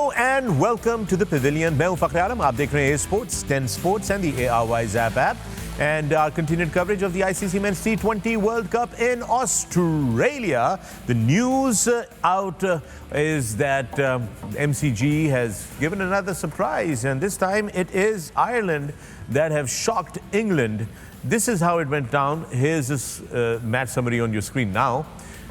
Hello and welcome to the Pavilion. मैं हूं फख्र आलम, आप देख रहे हैं Sports, 10 Sports and the ARY Zap app. And our continued coverage of the ICC Men's T20 World Cup in Australia. The news out is that MCG has given another surprise, and this time it is Ireland that have shocked England. This is how it went down. Here's this match summary on your screen now.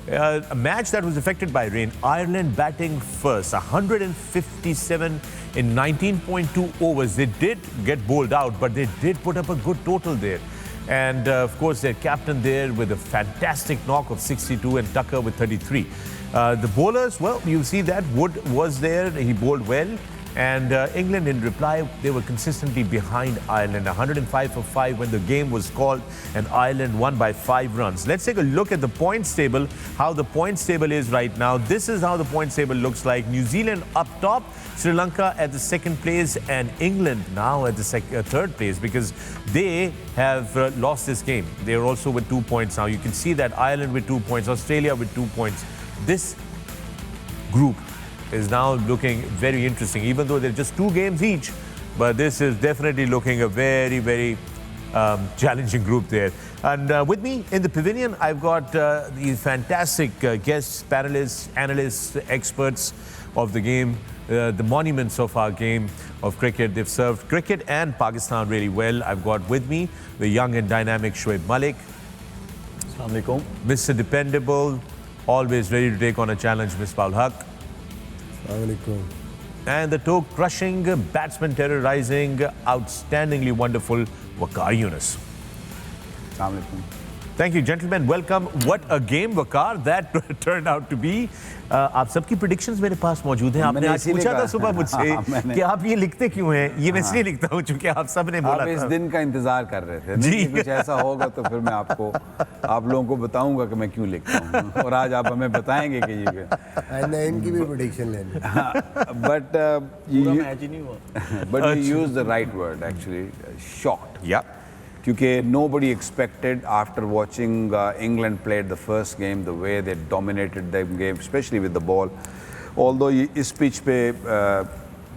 A match that was affected by rain. Ireland batting first, 157 in 19.2 overs. They did get bowled out, but they did put up a good total there. And of course, their captain there with a fantastic knock of 62 and Tucker with 33. The bowlers, well, you see that Wood was there. He bowled well. And England, in reply, they were consistently behind Ireland. 105 for 5 when the game was called, and Ireland won by 5 runs. Let's take a look at the points table, how the points table is right now. This is how the points table looks like. New Zealand up top, Sri Lanka at the second place, and England now at the third place because they have lost this game. They are also with 2 points now. You can see that Ireland with 2 points, Australia with 2 points. This group is now looking very interesting, even though they're just 2 games each. But this is definitely looking a very, very challenging group there. And with me in the Pavilion, I've got these fantastic guests, panelists, analysts, experts of the game, the monuments of our game of cricket. They've served cricket and Pakistan really well. I've got with me the young and dynamic Shoaib Malik. Assalamu alaikum. Mr. Dependable, always ready to take on a challenge, Misbah-ul-Haq. And the toe-crushing, batsman-terrorizing, outstandingly wonderful Waqar Younis. Thank you, gentlemen. Welcome. What a game, Waqar, that turned out to be. आप सबकी predictions मेरे पास मौजूद हैं. आपने आज पूछा था सुबह मुझसे कि आप ये लिखते क्यों हैं? ये मैं इसलिए लिखता हूँ क्योंकि आप सब ने बोला था. आप इस दिन का इंतजार कर रहे थे. जी. कुछ ऐसा होगा तो फिर मैं आप लोगों को बताऊंगा कि मैं क्यों लिखता हूँ. और आज आप हमें बताएंगे कि ये. इनकी भी prediction लेनी. But you used the right word actually. Shocked. Yeah. Because nobody expected, after watching England played the first game, the way they dominated the game, especially with the ball. Although इस pitch पे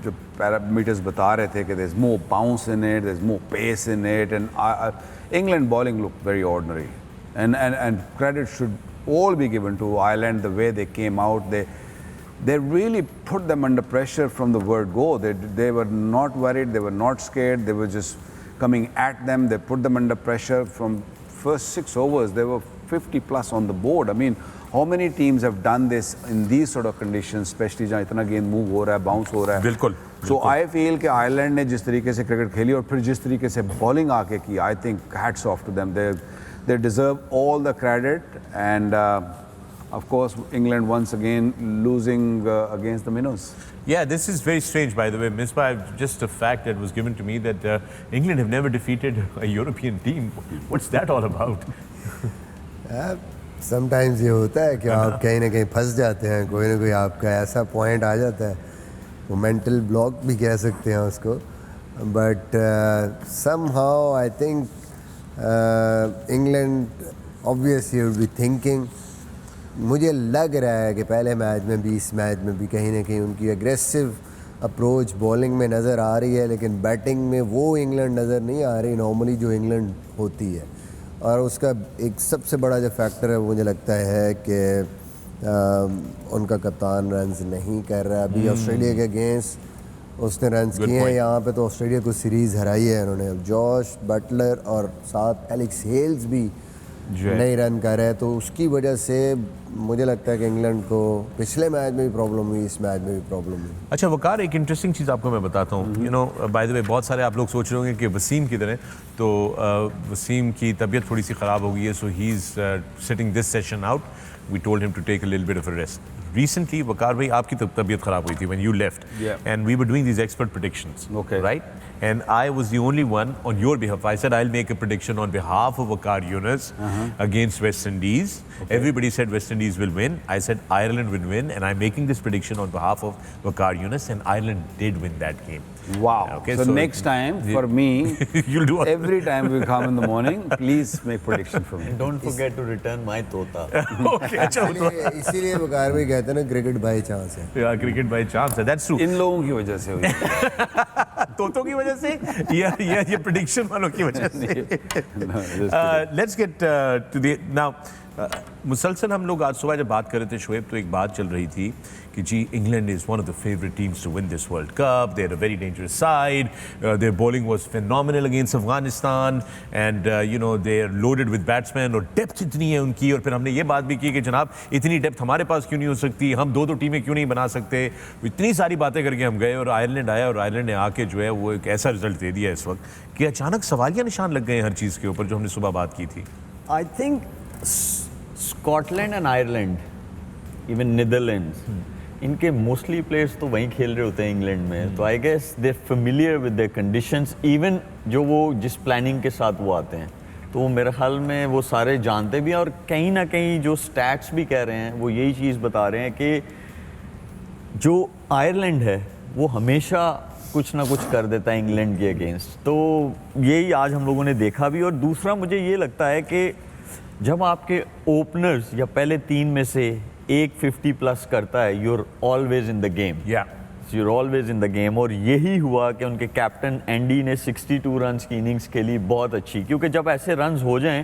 जो parameters बता रहे थे कि there's more bounce in it, there's more pace in it, and England bowling looked very ordinary. And credit should all be given to Ireland, the way they came out. They really put them under pressure from the word go. They were not worried, they were not scared, they were just coming at them. They put them under pressure from first 6 overs. They were 50 plus on the board. I mean, how many teams have done this in these sort of conditions, especially जहाँ इतना गेंद move हो रहा है, bounce हो रहा है. बिल्कुल. So I feel कि Ireland ने जिस तरीके से क्रिकेट खेली और फिर जिस तरीके से bowling आके की, I think hats off to them. They deserve all the credit, and of course England once again losing against the minnows. Yeah, this is very strange, by the way, Misbah. Just a fact that was given to me that England have never defeated a European team. What's that all about? Sometimes ये होता है कि आप कहीं ना कहीं फंस जाते हैं, कोई ना कोई आपका ऐसा पॉइंट आ जाता है, वो मेंटल ब्लॉक भी कह सकते हैं उसको. But somehow I think England obviously would be thinking. मुझे लग रहा है कि पहले मैच में भी, इस मैच में भी कहीं ना कहीं उनकी एग्रेसिव अप्रोच बॉलिंग में नज़र आ रही है, लेकिन बैटिंग में वो इंग्लैंड नज़र नहीं आ रही नॉर्मली जो इंग्लैंड होती है. और उसका एक सबसे बड़ा जो फैक्टर है मुझे लगता है कि उनका कप्तान रन्स नहीं कर रहा है. अभी ऑस्ट्रेलिया के अगेंस्ट उसने रन्स किए हैं यहाँ पे, तो ऑस्ट्रेलिया को सीरीज़ हराई है उन्होंने. अब जॉश बटलर और साथ एलेक्स हेल्स भी नहीं रन कर रहे हैं, तो उसकी वजह से मुझे लगता है कि इंग्लैंड को पिछले मैच में भी प्रॉब्लम हुई, इस मैच में भी प्रॉब्लम हुई. अच्छा वकार, एक इंटरेस्टिंग चीज़ आपको मैं बताता हूँ. You know, by the way, बहुत सारे आप लोग सोच रहे होंगे कि वसीम की तरह, तो वसीम की तबीयत थोड़ी सी ख़राब हो गई है, so he is sitting this session out. We told him to take a little bit of a rest. Recently, Waqar bhai, आपकी तबीयत खराब हुई थी when you left, and we were doing these expert predictions, okay, right? and I was the only one on your behalf. I said I'll make a prediction on behalf of Waqar Younis against West Indies. Everybody said West Indies will win. I said Ireland will win, and I'm making this prediction on behalf of Waqar Younis, and Ireland did win that game. Wow. Okay, so next time for me, you'll do every time we come in the morning, please make prediction for me. And don't forget to return my tota. Okay, अच्छा इसीलिए वकार भाई कहते हैं ना cricket by chance है. Yeah, cricket by chance. That's true. इन लोगों की वजह से हुई है. तोतों की वजह से या ये prediction वालों की वजह से. Let's get to the now. मुसलसल हम लोग आज सुबह जब बात कर रहे थे शोएब, तो एक बात चल रही थी कि जी England is one of the favourite teams to win this World Cup. They are a very dangerous side. Their bowling was phenomenal against Afghanistan and you know they are loaded with batsmen और depth इतनी है उनकी. और फिर हमने ये बात भी की कि जनाब इतनी डेप्थ हमारे पास क्यों नहीं हो सकती, हम दो टीमें क्यों नहीं बना सकते. इतनी सारी बातें करके हम गए और आयरलैंड आया और आयरलैंड ने आके जो है वो एक ऐसा रिजल्ट दे दिया इस वक्त कि अचानक सवालिया निशान लग गए हर चीज़ के ऊपर जो हमने सुबह बात की थी. I think Scotland and Ireland, even Netherlands, इनके मोस्टली प्लेयर्स तो वहीं खेल रहे होते हैं इंग्लैंड में. तो I guess they familiar with their conditions. Even जो वो जिस प्लानिंग के साथ वो आते हैं, तो वो मेरे ख्याल में वो सारे जानते भी हैं. और कहीं ना कहीं जो स्टैट्स भी कह रहे हैं वो यही चीज़ बता रहे हैं कि जो आयरलैंड है वो हमेशा कुछ ना कुछ कर देता है इंग्लैंड के अगेंस्ट. तो यही आज हम लोगों ने देखा भी. और दूसरा मुझे ये लगता है कि जब आपके ओपनर्स या पहले तीन में से एक 50 प्लस करता है, you are always in the game. You are always in the game. और यही हुआ कि उनके कैप्टन एंडी ने 62 रन्स की इनिंग्स खेली, बहुत अच्छी. क्योंकि जब ऐसे रन्स हो जाएं,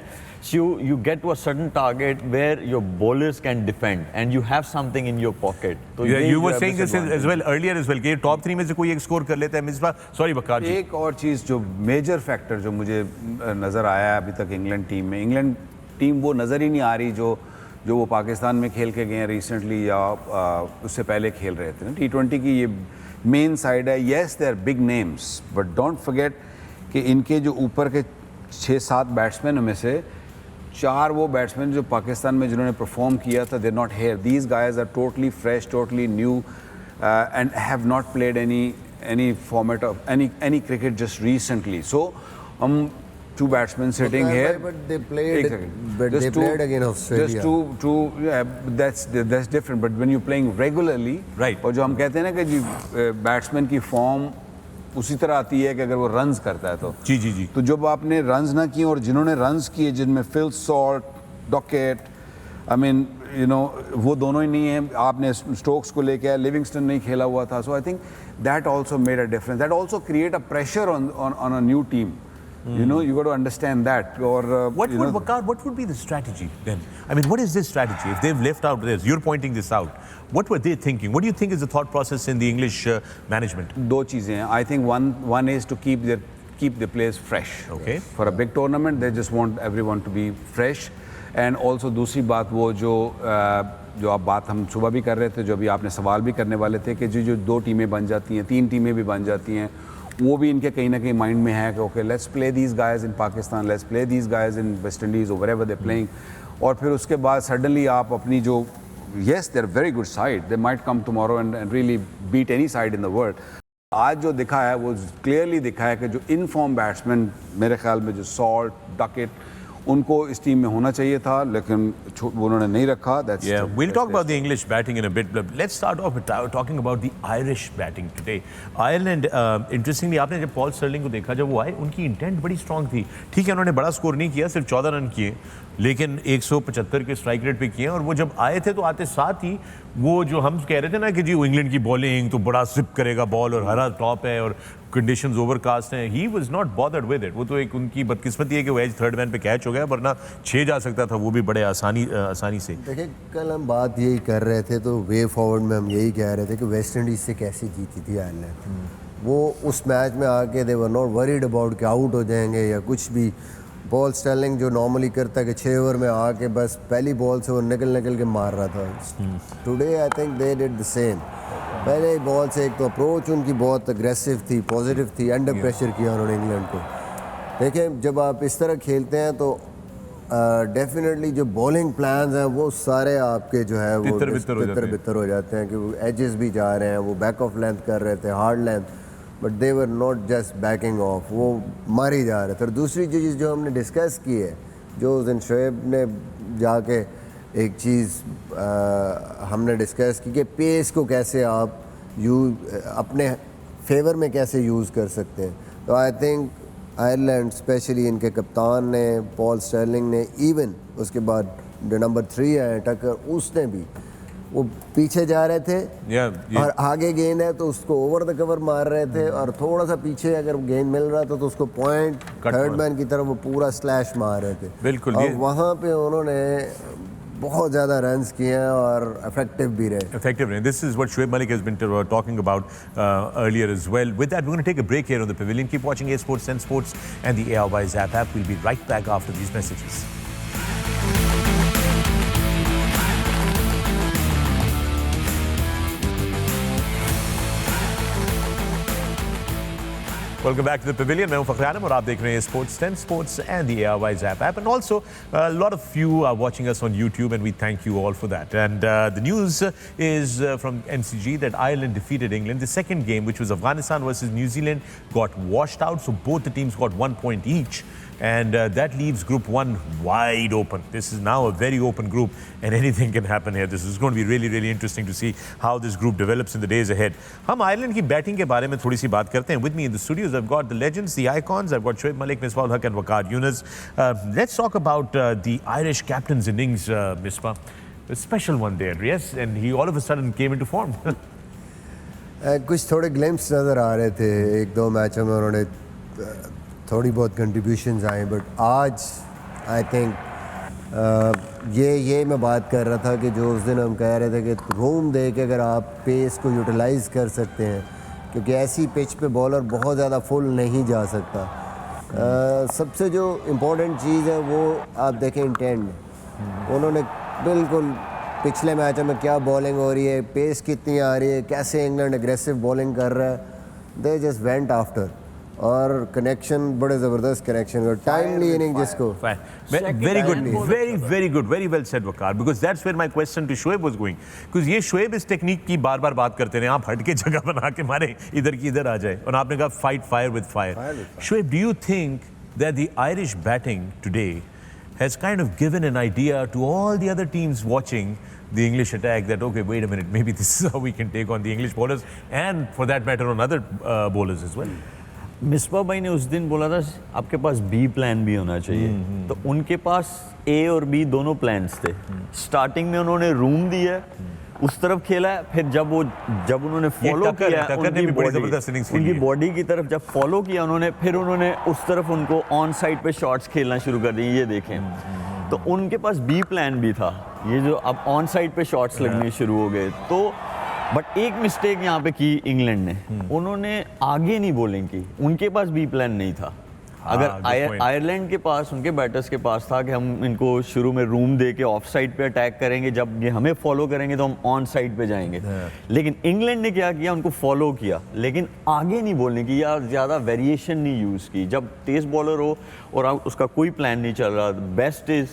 you get to a certain target where your bowlers can defend and you have something in your pocket. So you were saying this as well earlier as well कि टॉप 3 में से कोई एक स्कोर कर लेता है. मिसबा, सॉरी वकार जी. एक और चीज़ जो मेजर फैक्टर जो मुझे नज़र आया अभी तक इंग्लैंड टीम में, इंग्लैंड टीम वो नज़र ही नहीं आ रही जो वो पाकिस्तान में खेल के गए हैं रिसेंटली या उससे पहले खेल रहे थे. T20 की ये मेन साइड है. Yes they are big names, but don't forget कि इनके जो ऊपर के 6-7 बैट्समैन में से 4 वो बैट्समैन जो पाकिस्तान में जिन्होंने परफॉर्म किया था, they not here. These guys are totally fresh, totally new and have not played any format of any cricket just recently. So हम 2 batsmen sitting here. But they played against Australia. That's different. But when you're playing regularly, right? और जो हम कहते हैं ना कि जी batsman की form उसी तरह आती है कि अगर वो रन्स करता है तो जी. तो जब आपने रन्स ना किए और जिन्होंने रन्स किए, जिनमें Phil Salt, docket, I mean you know वो दोनों ही नहीं है. आपने स्टोक्स को लेके आया, लिविंगस्टन नहीं खेला हुआ था. So I think that also made a difference. That also create a pressure on a new team. You know, you got to understand that. Or what would be the strategy then? I mean, what is this strategy? If they've left out this, you're pointing this out. What were they thinking? What do you think is the thought process in the English management? दो चीजें हैं. I think one is to keep the players fresh. Okay. For a big tournament, they just want everyone to be fresh. And also दूसरी बात वो जो आप बात हम सुबह भी कर रहे थे, जो अभी आपने सवाल भी करने वाले थे कि जो 2 टीमें बन जाती हैं, 3 टीमें भी बन जाती हैं, वो भी इनके कहीं ना कहीं माइंड में है कि okay let's play these guys in Pakistan, let's play these guys in West Indies और व्हेरेवर दे प्लेइंग. और फिर उसके बाद सडनली आप अपनी जो yes they are very good side, they might come tomorrow and really beat any side in the world. आज जो दिखा है वो क्लियरली दिखा है कि जो इन फॉर्म बैट्समैन मेरे ख्याल में जो सॉल्ट, डकेट, उनको इस टीम में होना चाहिए था, लेकिन उन्होंने नहीं रखा. We'll talk about the English batting in a bit. Let's start off with talking about the Irish batting today. Ireland, interestingly, आपने जब पॉल स्टर्लिंग को देखा, जब वो आए, उनकी इंटेंट बड़ी स्ट्रॉन्ग थी. ठीक है, उन्होंने बड़ा स्कोर नहीं किया, सिर्फ 14 रन किए, लेकिन 175 के स्ट्राइक रेट पे किए. और वो जब आए थे तो आते साथ ही वो जो हम कह रहे थे ना कि जी इंग्लैंड की बॉलिंग तो बड़ा स्विप करेगा बॉल और हरा टॉप है और कंडीशंस ओवरकास्ट हैं, he was not bothered with it. वो तो एक उनकी बदकिस्मती है कि वो एज थर्ड मैन पे कैच हो गया, वरना 6 जा सकता था वो भी बड़े आसानी से. देखिए कल हम बात यही कर रहे थे, तो वे फॉरवर्ड में हम यही कह रहे थे कि वेस्ट इंडीज़ से कैसे जीती थी आयरलैंड. वो उस मैच में आके दे वर नॉट वरीड अबाउट कि आउट हो जाएंगे या कुछ भी. पॉल स्टर्लिंग जो नॉर्मली करता है कि 6 ओवर में आके बस पहली बॉल से वो निकल के मार रहा था. Today I think they did the same. पहले बॉल से एक तो अप्रोच उनकी बहुत अग्रेसिव थी, पॉजिटिव थी, अंडर प्रेशर किया उन्होंने इंग्लैंड को. देखें जब आप इस तरह खेलते हैं तो डेफिनेटली जो बॉलिंग प्लान्स हैं वो सारे आपके जो है वो तितर बितर हो जाते हैं कि वो एजेस भी जा रहे हैं, वो बैक ऑफ लेंथ कर रहे थे, hard length. But they were not just banking of, वो मार ही जा रहे थे। और दूसरी चीज़ जो हमने डिस्कस की है, जो उस दिन शोएब ने जाके एक चीज़ हमने डिस्कस की कि पेस को कैसे आप अपने फेवर में कैसे यूज़ कर सकते हैं। तो आई थिंक आयरलैंड स्पेशली इनके कप्तान ने, पॉल स्टर्लिंग ने, इवन उसके बाद जो नंबर 3 है टकर, उसने भी, वो पीछे जा रहे थे और आगे गेंद है तो उसको ओवर द कवर मार रहे थे, और थोड़ा सा पीछे अगर गेंद मिल रहा था तो उसको पॉइंट थर्ड मैन की तरफ वो पूरा स्लैश मार रहे थे। बिल्कुल, और वहाँ पे उन्होंने बहुत ज़्यादा रन्स किए हैं और इफेक्टिव भी रहे। Effective. And this is what Shoaib Malik has been talking about earlier as well. With that, we're going to take a break here on the Pavilion. Keep watching A Sports, 10 Sports and the ARY's app. We'll be right back after these messages. Welcome back to the Pavilion. मैं हूं फखर आलम और आप देख रहे हैं Sports 10 Sports and the ARY's app. And also, a lot of you are watching us on YouTube, and we thank you all for that. And the news is from MCG that Ireland defeated England. The second game, which was Afghanistan versus New Zealand, got washed out. So both the teams got 1 point each. And that leaves Group 1 wide open. This is now a very open group, and anything can happen here. This is going to be really, really interesting to see how this group develops in the days ahead. हम Ireland की batting के बारे में थोड़ी सी बात करते हैं. With me in the studios, I've got the legends, the icons. I've got Shoaib Malik, Misbah-ul-Haq, and Waqar Younis. Let's talk about the Irish captain's innings, Misbah. A special one there, yes, and he all of a sudden came into form. कुछ थोड़े glimpse नज़र आ रहे थे, एक दो मैचों में उन्होंने थोड़ी बहुत कंट्रीब्यूशंस आए, बट आज आई थिंक ये मैं बात कर रहा था कि जो उस दिन हम कह रहे थे कि रूम दे के अगर आप पेस को यूटिलाइज़ कर सकते हैं, क्योंकि ऐसी पिच पे बॉलर बहुत ज़्यादा फुल नहीं जा सकता। सबसे जो इम्पोर्टेंट चीज़ है वो आप देखें इंटेंट। उन्होंने बिल्कुल पिछले मैचों में क्या बॉलिंग हो रही है, पेस कितनी आ रही है, कैसे इंग्लैंड एग्रेसिव बॉलिंग कर रहा है, दे जस्ट वेंट आफ्टर। और कनेक्शन बड़े ज़बरदस्त कनेक्शन और टाइमली इनिंग जिसको very good, very well said, Waqar, because that's where my question to Shoaib was going, because ये Shoaib इस टेक्निक की बार बार बात करते रहे, आप हट के जगह बना के मारे, इधर की इधर आ जाए, और आपने कहा fight fire with fire. Shoaib, do you think that the Irish batting today has kind of given an idea to all the other teams watching the English attack that, okay, wait a minute, maybe this is how we can take on the English bowlers, and for that matter on other bowlers as well? Misbah भाई ने उस दिन बोला था आपके पास B plan भी होना चाहिए, तो उनके पास ए और बी दोनों प्लान्स थे। स्टार्टिंग में उन्होंने रूम दिया, उस तरफ खेला है, फिर जब उन्होंने फॉलो किया उनकी बॉडी की तरफ जब फॉलो किया उन्होंने, फिर उन्होंने उस तरफ उनको ऑन साइड पे शॉट्स खेलना शुरू कर दिए। ये देखें, तो उनके पास बी प्लान भी था, ये जो अब ऑन साइड पे शॉट्स लगने शुरू हो गए। तो बट एक मिस्टेक यहाँ पे की इंग्लैंड ने, उन्होंने आगे नहीं बॉलिंग की, उनके पास बी प्लान नहीं था। अगर आयरलैंड के पास, उनके बैटर्स के पास था कि हम इनको शुरू में रूम दे के ऑफ साइड पे अटैक करेंगे, जब ये हमें फॉलो करेंगे तो हम ऑन साइड पे जाएंगे। लेकिन इंग्लैंड ने क्या किया, उनको फॉलो किया लेकिन आगे नहीं बॉलिंग की या ज़्यादा वेरिएशन नहीं यूज़ की। जब तेज़ बॉलर हो और उसका कोई प्लान नहीं चल रहा, बेस्ट इज़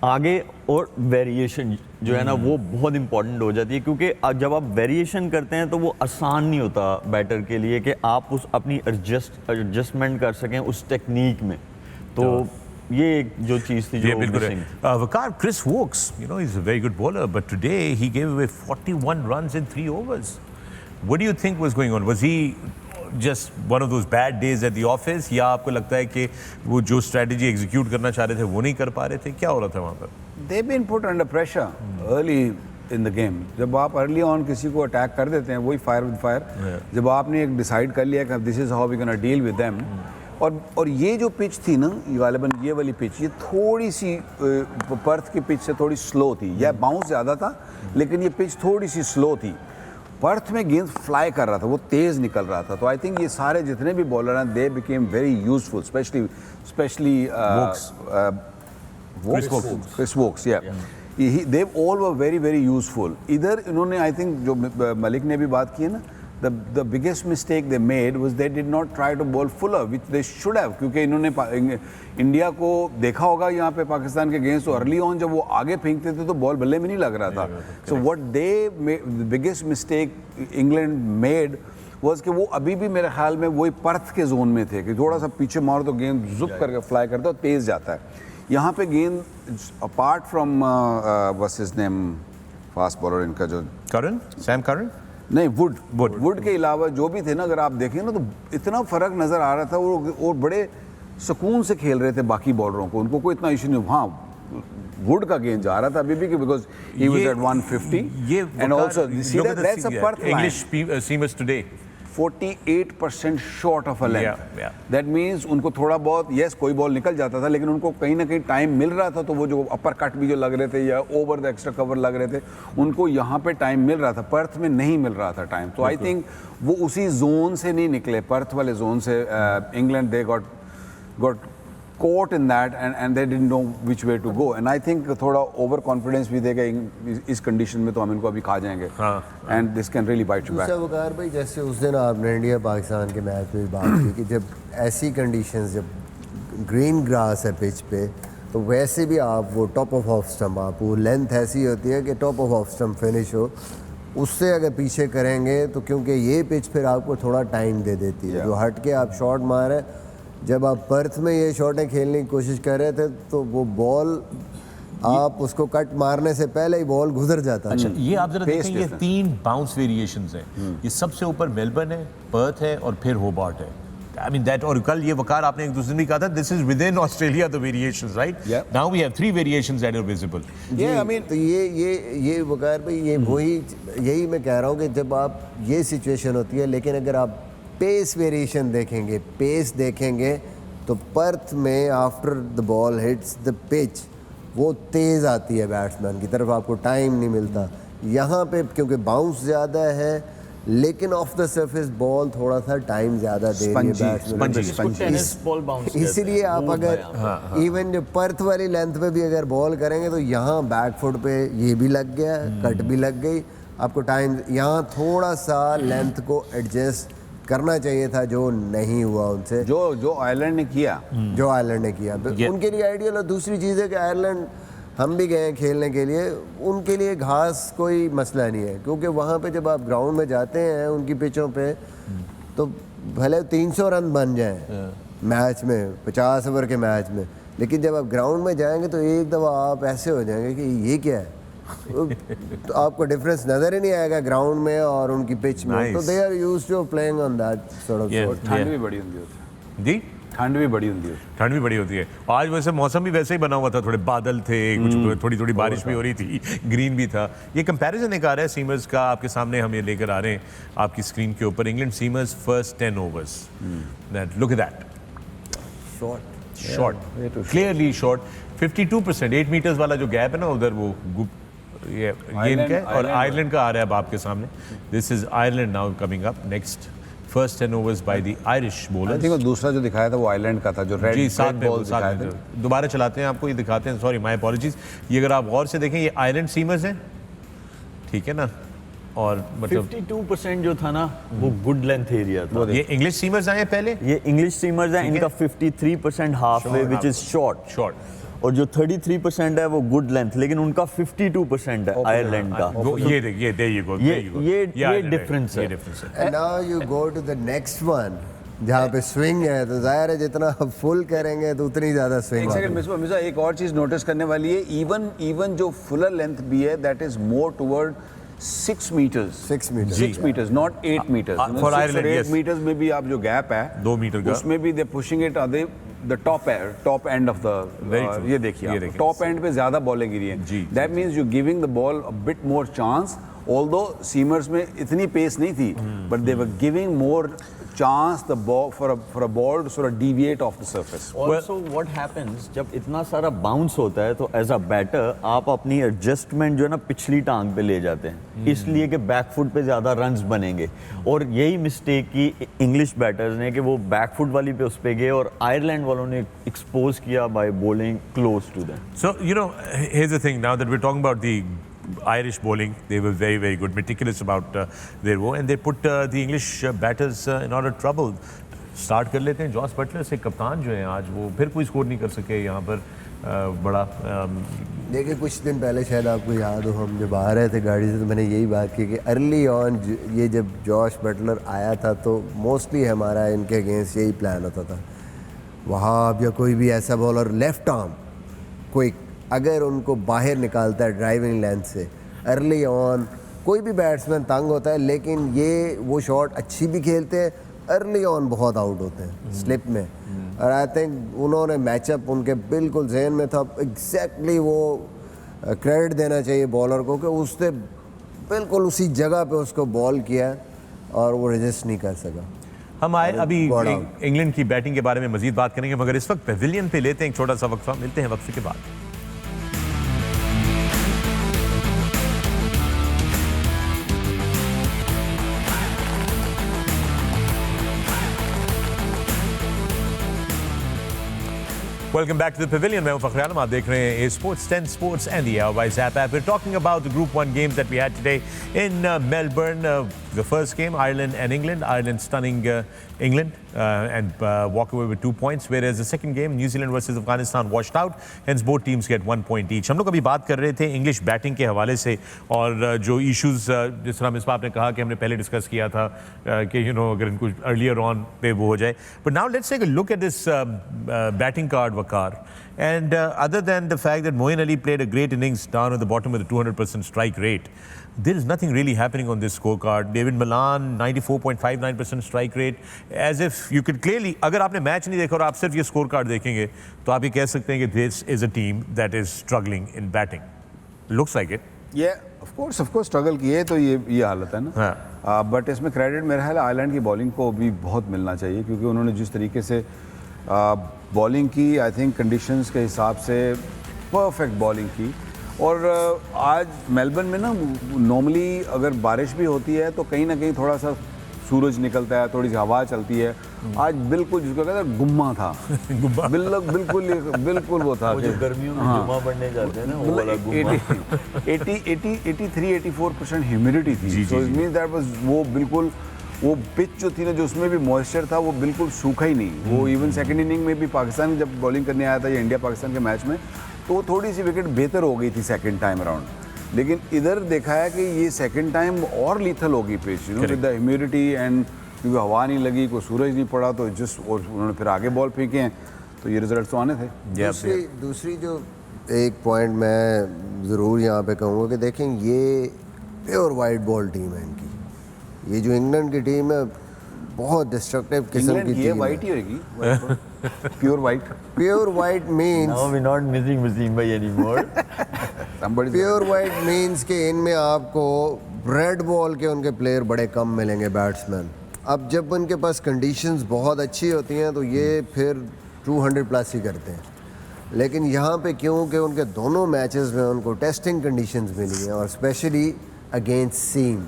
आगे और वेरिएशन जो है ना वो बहुत इंपॉर्टेंट हो जाती है, क्योंकि जब आप वेरिएशन करते हैं तो वो आसान नहीं होता बैटर के लिए कि आप उस अपनी एडजस्टमेंट कर सकें उस टेक्निक में। तो ये एक जो चीज़ थी जो missing. Waqar, Chris Wokes, you know, he's a very good bowler, but today he gave away 41 runs in 3 overs. What do you think was going on? Was he just one of those bad days at the office, या आपको लगता है कि वो जो strategy execute करना चाह रहे थे वो नहीं कर पा रहे थे? क्या हो रहा था वहाँ पर? They've been put under pressure early in the game. जब आप अर्ली ऑन किसी को अटैक कर देते हैं, वही फायर विद फायर, जब आपने एक डिसाइड कर लिया कि this is how we gonna deal with them, और ये जो पिच थी ना, गालिबन ये वाली पिच, ये थोड़ी सी पर्थ की पिच से थोड़ी स्लो थी, या बाउंस ज़्यादा था लेकिन ये पिच थोड़ी सी स्लो थी। पर्थ में गेंद फ्लाई कर रहा था, वो तेज़ निकल रहा था। तो आई थिंक ये सारे जितने भी बॉलर हैं, they became very useful, specially Chris Wokes, yeah. They all were very, very useful. इधर इन्होंने, आई थिंक जो मलिक ने भी बात की है ना, the biggest mistake they made was they did not try to bowl fuller, which they should have, क्योंकि इन्होंने इंडिया को देखा होगा यहाँ पे पाकिस्तान के अगेंस्ट, तो अर्ली ऑन जब वो आगे फेंकते थे तो बॉल बल्ले में नहीं लग रहा था। So what they made, the biggest mistake England made was कि वो अभी भी मेरे ख्याल में वही पर्थ के जोन में थे कि थोड़ा सा पीछे मारो तो गेंद जुक करके फ्लाई करता है और तेज जाता है। यहाँ पे गेंद apart from what's his name fast bowler इनका जो सैम करन नहीं वुड के अलावा जो भी थे ना, अगर आप देखें ना तो इतना फ़र्क नज़र आ रहा था। और बड़े सुकून से खेल रहे थे बाकी बॉलरों को, उनको कोई इतना इशू नहीं। हाँ, वुड का गेंद जा रहा था अभी भी because he was at 150 and also see that's a Perth English seamers today 48% short of a length. That means उनको थोड़ा बहुत यस कोई बॉल निकल जाता था, लेकिन उनको कहीं ना कहीं टाइम मिल रहा था। तो वो जो अपर कट भी जो लग रहे थे या ओवर द एक्स्ट्रा कवर लग रहे थे, उनको यहाँ पे टाइम मिल रहा था, पर्थ में नहीं मिल रहा था टाइम। तो आई थिंक वो उसी जोन से नहीं निकले, पर्थ वाले जोन से। England they got caught in that and they didn't know which way to go, and I think थोड़ा over confidence भी देगा इस कंडीशन में, तो हम इनको अभी खा जाएंगे। and this can really bite you back। दूसरा वकार भाई, जैसे उस दिन आपने इंडिया पाकिस्तान के मैच में भी बात की कि जब ऐसी कंडीशंस, जब ग्रीन ग्रास है पिच पे, तो वैसे भी आप वो टॉप ऑफ स्टम्प, आप वो लेंथ ऐसी होती है कि टॉप ऑफ स्टम्प फिनिश हो, उससे अगर पीछे करेंगे तो क्योंकि ये पिच फिर आपको थोड़ा टाइम दे देती है। जो हट के आप शॉट मारे, जब आप पर्थ में ये शॉटें खेलने की कोशिश कर रहे थे तो वो बॉल आप उसको कट मारने से पहले ही बॉल गुजर जाता है। अच्छा, ये आप जरा देखें, ये 3 बाउंस वेरिएशंस हैं। ये सबसे ऊपर मेलबर्न है, पर्थ है और फिर होबार्ट है। I mean that, और कल ये वकार आपने एक दूसरे दिन भी कहा था, this is within Australia the variations, right? Yeah. Now we have 3 variations that are visible. Yeah, I mean तो ये वकार भाई, ये वही यही मैं कह रहा हूँ कि जब आप ये सिचुएशन होती है, लेकिन अगर आप पेस वेरिएशन देखेंगे, पेस देखेंगे, तो पर्थ में after the ball hits the pitch वो तेज़ आती है बैट्समैन की तरफ, आपको टाइम नहीं मिलता। यहाँ पे क्योंकि बाउंस ज़्यादा है, लेकिन ऑफ द सरफेस बॉल थोड़ा सा टाइम ज़्यादा दे रही है बैट्समैन, इसीलिए आप अगर इवन जो पर्थ वाली लेंथ पे भी अगर बॉल करेंगे तो यहाँ बैकफुट पे ये भी लग गया, कट भी लग गई, आपको टाइम यहाँ थोड़ा सा लेंथ को एडजस्ट करना चाहिए था, जो नहीं हुआ उनसे। जो आयरलैंड ने किया, जो आयरलैंड ने किया उनके लिए आइडियल। और दूसरी चीज़ है कि आयरलैंड, हम भी गए खेलने के लिए, उनके लिए घास कोई मसला नहीं है, क्योंकि वहाँ पे जब आप ग्राउंड में जाते हैं उनकी पिचों पे, तो भले 300 रन बन जाएं मैच में, 50 ओवर के मैच में, लेकिन जब आप ग्राउंड में जाएंगे तो एक दफ़ा आप ऐसे हो जाएंगे कि ये क्या है, तो आपको डिफरेंस नजर ही नहीं आएगा ग्राउंड में और उनकी पिच में। तो they are used to playing on that sort of. ठंड भी बड़ी होती है जी, ठंड भी बड़ी होती है, ठंड भी बड़ी होती है। आज वैसे मौसम भी वैसे ही बना हुआ था, थोड़े बादल थे, कुछ थोड़ी बारिश भी हो रही थी, ग्रीन भी था। ये कंपैरिजन एक आ रहा है सीमर्स का, आपके सामने हम ये लेकर आ रहे हैं आपकी स्क्रीन के ऊपर। England seamers first 10 overs, look at that, short, clearly short, 52%, 8 metres वाला जो गैप है ना उधर, वो ये गेंद का है। और आयरलैंड का आ रहा है अब आपके सामने। This is Ireland now coming up next, first 10 overs by the Irish bowlers. I think वो दूसरा जो दिखाया था वो आयरलैंड का था, जो रेड जी, साथ बॉल दिखाया था। दोबारा चलाते हैं, आपको ये दिखाते हैं, सॉरी माय अपॉलॉजीज। ये अगर आप गौर से देखें, ये आयरलैंड सीमर्स हैं, ठीक है ना, और मतलब 52% जो था ना वो गुड लेंथ एरिया था। ये इंग्लिश सीमर्स आए हैं पहले, ये इंग्लिश सीमर्स हैं, इनका 53% half way which is short, और जो 33% है वो गुड लेंथ, लेकिन उनका 52% है आयरलैंड का। ये देखिए, ये डिफरेंस है। And now you go to the next one जहाँ पे स्विंग है, तो जाहिर है जितना फुल करेंगे तो उतनी ज़्यादा स्विंग। एक सेकंड मिसबा, एक और चीज़ नोटिस करने वाली है, इवन जो फुलर लेंथ भी है, that is more toward 6 meters, not 8 meters। For Ireland, 8 meters में भी आप जो गैप है 2 मीटर का, उसमें भी they pushing it the top end of the ये देखिए टॉप एंड पे ज्यादा बॉलें गिरी है। That means you giving the ball a bit more chance, although seamers में इतनी पेस नहीं थी, but they were giving more chance the ball for a ball to sort of deviate off the surface. Also what happens जब इतना सारा bounce होता है तो एज अ बैटर आप अपनी एडजस्टमेंट जो है ना पिछली टांग पे ले जाते हैं, इसलिए कि बैकफुट पे ज़्यादा रन्स बनेंगे। और यही मिस्टेक की इंग्लिश बैटर्स ने कि वो बैकफुट वाली पे उस पे गए, और आयरलैंड वालों ने एक्सपोज किया by bowling close to them. So you know, here's the thing, now that we're talking about the Irish bowling, they were very, very good, meticulous about their woe, and they put the English batters in a lot of trouble. Start कर लेते हैं Jos Buttler से, कप्तान जो हैं आज वो फिर कोई स्कोर नहीं कर सके यहाँ पर। बड़ा देखिए कुछ दिन पहले शायद आपको याद हो हम जब आ रहे थे गाड़ी से तो मैंने यही बात की कि अर्ली ऑन ये जब जॉश बटलर आया था तो मोस्टली हमारा इनके अगेंस्ट यही प्लान होता था, वहाब या कोई भी ऐसा बॉलर लेफ्ट आर्म कोई अगर उनको बाहर निकालता है ड्राइविंग लेंथ से अर्ली ऑन, कोई भी बैट्समैन तंग होता है, लेकिन ये वो शॉट अच्छी भी खेलते हैं, अर्ली ऑन बहुत आउट होते हैं स्लिप में। और आई थिंक उन्होंने मैचअप उनके बिल्कुल जहन में था, एग्जैक्टली वो क्रेडिट देना चाहिए बॉलर को कि उसने बिल्कुल उसी जगह पे उसको बॉल किया और वो रजिस्ट नहीं कर सका। हम आए अभी इंग्लैंड की बैटिंग के बारे में मजीद बात करेंगे, मगर इस वक्त पेविलियन पे लेते हैं एक छोटा सा वक्फा, मिलते हैं वक्फे के बाद। Welcome back to the Pavilion. मैं हूं फखर आलम, आप देख रहे हैं A Sports, 10 Sports and the Airways app. We're talking about the Group 1 games that we had today in Melbourne. The first game, Ireland and England. Ireland stunning England and walk away with 2 points. Whereas the second game, New Zealand versus Afghanistan washed out. Hence both teams get 1 point each. हम लोग अभी बात कर रहे थे English batting के हवाले से और जो इश्यूज जिस तरह मिसबा आपने कहा कि हमने पहले डिस्कस किया था कि अगर इनको अर्लियर ऑन पे वो हो जाए. But now let's take a look at this batting card, Waqar. And other than the fact that Moeen Ali played a great innings down at the bottom with a 200% strike rate, there is nothing really happening on this scorecard. David Malan, 94.59% strike rate. As if you could clearly, अगर आपने match नहीं देखा और आप सिर्फ ये score card देखेंगे तो आप ये कह सकते हैं कि this is a team that is struggling in batting. Looks like it. Yeah, of course struggle की है तो ये हालत है ना. बट इसमें क्रेडिट मेरा ख्याल आयरलैंड की बॉलिंग को भी बहुत मिलना चाहिए क्योंकि उन्होंने जिस तरीके से बॉलिंग की, आई थिंक कंडीशंस के हिसाब से परफेक्ट बॉलिंग की. और आज मेलबर्न में ना नॉर्मली अगर बारिश भी होती है तो कहीं ना कहीं थोड़ा सा सूरज निकलता है, थोड़ी सी हवा चलती है. आज बिल्कुल जिसको कहते हैं गुम्मा था. बिल्कुल वो था जो गर्मियों में जुम्मा पढ़ने जाते हैं ना वो वाला गुम्मा. 83-84% ह्यूमिडिटी थी. So it means that was वो बिल्कुल वो पिच जो थी ना जो उसमें भी मॉइस्चर था वो बिल्कुल सूखा ही नहीं. वो इवन सेकंड इनिंग में भी पाकिस्तान जब बॉलिंग करने आया था या इंडिया पाकिस्तान के मैच में तो वो थोड़ी सी विकेट बेहतर हो गई थी सेकंड टाइम अराउंड. लेकिन इधर देखा है कि ये सेकंड टाइम और लीथल होगी pitch with the humidity and क्योंकि हवा नहीं लगी, कोई सूरज नहीं पड़ा तो जस्ट और उन्होंने फिर आगे बॉल फेंके हैं तो ये रिजल्ट तो आने थे. दूसरी जो एक पॉइंट मैं ज़रूर यहाँ पे कहूँगा कि देखें ये प्योर वाइट बॉल टीम है इनकी. ये जो इंग्लैंड की टीम है बहुत डिस्ट्रक्टिव किस्म की टीम है. वाइट ही होगी. Pure white means now we not missing Wasim भाई एनीमोर. प्योर वाइट मींस कि इनमें आपको रेड बॉल के उनके प्लेयर बड़े कम मिलेंगे बैट्समैन. अब जब उनके पास कंडीशंस बहुत अच्छी होती हैं तो ये फिर 200 प्लस ही करते हैं. लेकिन यहाँ पे क्योंकि उनके दोनों मैचेस में उनको टेस्टिंग कंडीशंस मिली हैं और स्पेशली अगेंस्ट सीम,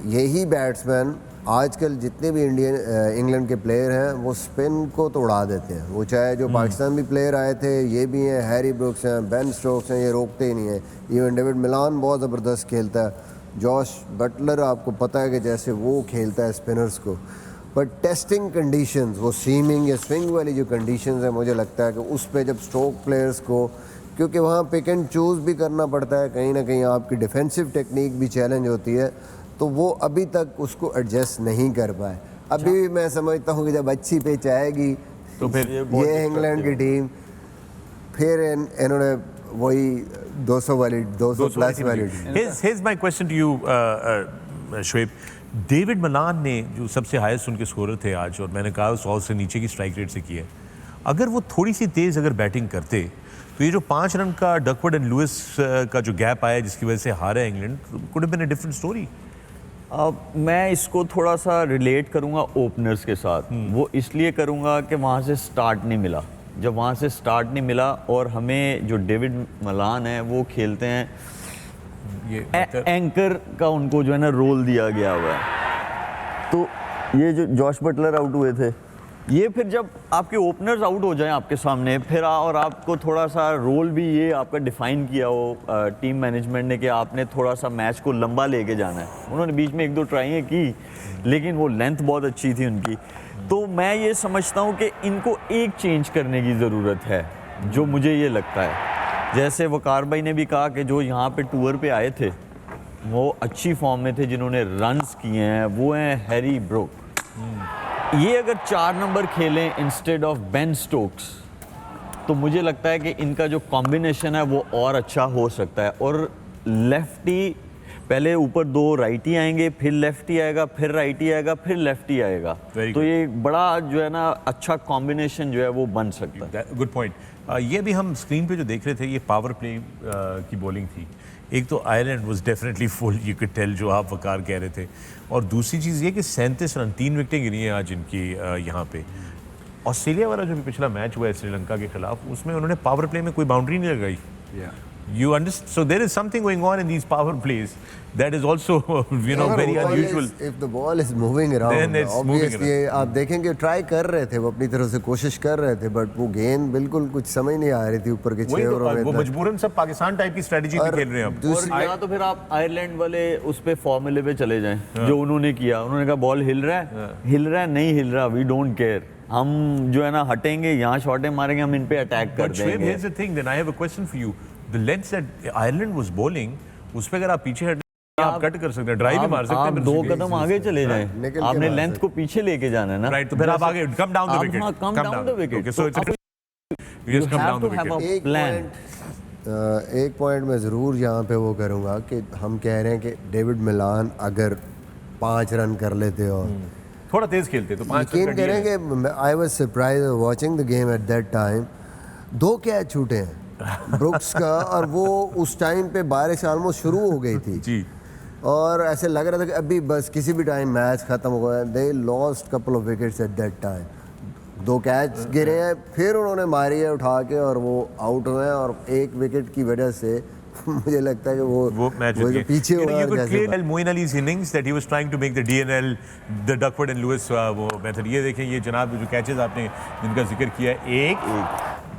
यही बैट्समैन आजकल जितने भी इंग्लैंड के प्लेयर हैं वो स्पिन को तो उड़ा देते हैं. वो चाहे जो पाकिस्तान भी प्लेयर आए थे ये भी हैं, हैरी ब्रुक्स हैं, बेन स्टोक्स हैं, ये रोकते ही नहीं हैं. इवन डेविड मिलान बहुत ज़बरदस्त खेलता है. जॉश बटलर आपको पता है कि जैसे वो खेलता है स्पिनर्स को. बट टेस्टिंग कंडीशंस वो सीमिंग या स्विंग वाली जो कंडीशंस हैं मुझे लगता है कि उस पर जब स्ट्रोक प्लेयर्स को क्योंकि वहाँ पिक एंड चूज़ भी करना पड़ता है, कहीं ना कहीं आपकी डिफेंसिव टेक्निक भी चैलेंज होती है तो वो अभी तक उसको एडजस्ट नहीं कर पाए. अभी भी मैं समझता हूँ कि जब अच्छी पिच आएगी तो फिर ये इंग्लैंड की टीम फिर इन्होंने वही 200 प्लस वाली team. Here's my question to you, Shoaib. David Malan ने जो सबसे हाईएस्ट उनके स्कोरर थे आज और मैंने कहा 100 से नीचे की स्ट्राइक रेट से की है. अगर वो थोड़ी सी तेज़ अगर बैटिंग करते तो ये जो 5 रन का डकवर्ड एंड लुइस का जो गैप आया जिसकी वजह से हारा है England, could have been a different story. मैं इसको थोड़ा सा रिलेट करूंगा ओपनर्स के साथ. वो इसलिए करूंगा कि वहाँ से स्टार्ट नहीं मिला. जब वहाँ से स्टार्ट नहीं मिला और हमें जो डेविड मलान है वो खेलते हैं एंकर का, उनको जो है ना रोल दिया गया हुआ है. तो ये जो जॉश बटलर आउट हुए थे ये फिर जब आपके ओपनर्स आउट हो जाएं आपके सामने फिर और आपको थोड़ा सा रोल भी ये आपका डिफाइन किया हो टीम मैनेजमेंट ने कि आपने थोड़ा सा मैच को लंबा लेके जाना है. उन्होंने बीच में 1-2 ट्राइयाँ की लेकिन वो लेंथ बहुत अच्छी थी उनकी. तो मैं ये समझता हूँ कि इनको एक चेंज करने की ज़रूरत है जो मुझे ये लगता है। जैसे वकार भाई ने भी कहा कि जो यहाँ पे टूर पे आए थे वो अच्छी फॉर्म में थे, जिन्होंने रन्स किए हैं वो हैं हैरी ब्रोक। ये अगर 4 नंबर खेलें इंस्टेड ऑफ बेन स्टोक्स तो मुझे लगता है कि इनका जो कॉम्बिनेशन है वो और अच्छा हो सकता है। और लेफ्टी पहले ऊपर 2 राइटी आएंगे, फिर लेफ्टी आएगा, फिर राइटी आएगा, फिर लेफ्टी आएगा, तो ये बड़ा जो है ना अच्छा कॉम्बिनेशन जो है वो बन सकता है। Good point. ये भी हम स्क्रीन पे जो देख रहे थे ये पावर प्ले की बॉलिंग थी। एक तो Ireland was definitely full, you could tell, जो आप वकार कह रहे थे। और दूसरी चीज़ ये कि 37 रन, 3 विकेटें गिरी हैं आज इनकी यहाँ पे। ऑस्ट्रेलिया वाला जो भी पिछला मैच हुआ है श्रीलंका के खिलाफ, उसमें उन्होंने पावर प्ले में कोई बाउंड्री नहीं लगाई। You understand? So there is something going on in these power plays that is also, you know, very unusual. If the ball is moving around, then it's moving obviously आप देखेंगे try कर रहे थे, वो अपनी तरफ से कोशिश कर रहे थे, बट वो गेंद बिल्कुल कुछ समझ नहीं आ रही थी ऊपर के 6 ओवरों में। वो मजबूरन सब पाकिस्तान टाइप की स्ट्रेटजी पे खेल रहे हैं अब। और या तो फिर आप आयरलैंड वाले उस पे फॉर्मूले पे चले जाएं जो उन्होंने किया। उन्होंने कहा बॉल हिल रहा है, नहीं हिल रहा, वी डोंट केयर, हम जो है ना हटेंगे, यहाँ शॉटें मारेंगे, हम इन पे अटैक कर देंगे। But here's the thing, then I have a question for you. The length that Ireland was bowling, उस पे अगर आप पीछे हट आप कट कर सकते हैं, ड्राइव भी मार सकते हैं। आप 2 कदम आगे चले जाएं, आपने लेंथ को पीछे लेके जाना है ना। राइट, तो फिर आप आगे come down the wicket, come down the wicket. So it's you just come down the wicket. एक पॉइंट मैं ज़रूर यहाँ पे वो करूँगा कि हम कह रहे हैं कि डेविड मिलान अगर 5 रन कर लेते और थोड़ा तेज खेलते तो 5 यकीन करेंगे, I was surprise watching the game at that time. 2 catch छूटे हैं ब्रुक्स का, और वो उस टाइम पे बारिश ऑलमोस्ट शुरू हो गई थी जी, और ऐसे लग रहा था कि अभी बस किसी भी टाइम मैच खत्म हो गया। They lost couple of wickets at that time. 2 catch गिरे हैं, फिर उन्होंने मारी है उठा के और वो आउट हुए हैं, और 1 विकेट की वजह से मुझे लगता है कि वो मैच जो पीछे हुआ you could clear Moeen Ali's innings that he was trying to make the DNL, the Duckworth and Lewis वो मेथड। ये देखें, ये जनाब जो कैचेस आपने जिनका जिक्र किया, एक